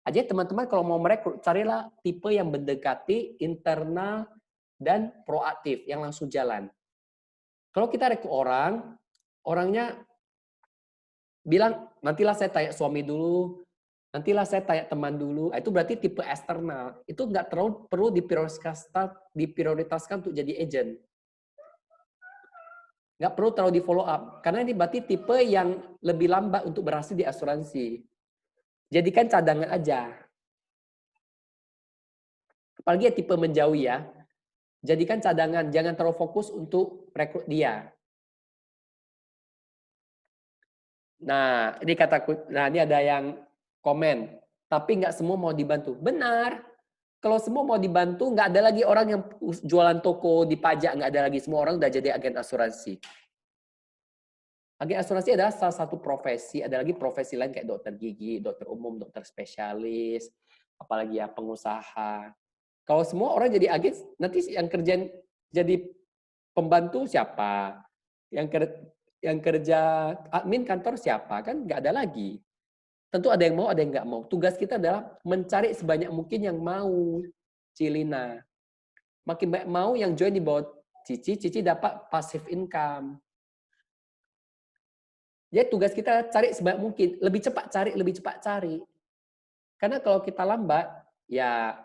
Aja teman-teman kalau mau merekrut, carilah tipe yang mendekati, internal, dan proaktif, yang langsung jalan. Kalau kita rekrut orang, orangnya bilang, nantilah saya tanya suami dulu, nantilah saya tanya teman dulu. Itu berarti tipe eksternal. Itu nggak terlalu perlu diprioritaskan untuk jadi agent. Nggak perlu terlalu di follow up. Karena ini berarti tipe yang lebih lambat untuk berhasil di asuransi. Jadikan cadangan aja. Apalagi ya tipe menjauh ya. Jadikan cadangan, jangan terlalu fokus untuk rekrut dia. Nah, ini ini ada yang komen. Tapi nggak semua mau dibantu. Benar. Kalau semua mau dibantu, nggak ada lagi orang yang jualan toko di pajak, nggak ada lagi. Semua orang udah jadi agen asuransi. Agen asuransi adalah salah satu profesi. Ada lagi profesi lain kayak dokter gigi, dokter umum, dokter spesialis, apalagi ya pengusaha. Kalau semua orang jadi agen, nanti yang kerja jadi pembantu siapa? Yang kerja admin kantor siapa? Kan nggak ada lagi. Tentu ada yang mau, ada yang nggak mau. Tugas kita adalah mencari sebanyak mungkin yang mau, Cilina. Makin banyak mau yang join di bawah Cici dapat passive income. Jadi tugas kita cari sebanyak mungkin. Lebih cepat cari. Karena kalau kita lambat, ya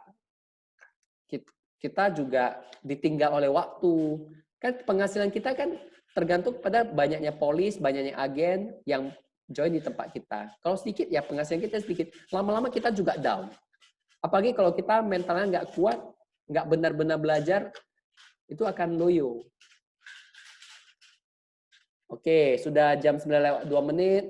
kita juga ditinggal oleh waktu. Kan penghasilan kita kan tergantung pada banyaknya polis, banyaknya agen yang join di tempat kita. Kalau sedikit, ya penghasilan kita sedikit. Lama-lama kita juga down. Apalagi kalau kita mentalnya nggak kuat, nggak benar-benar belajar, itu akan loyo. Oke, sudah jam 9 lewat 2 menit.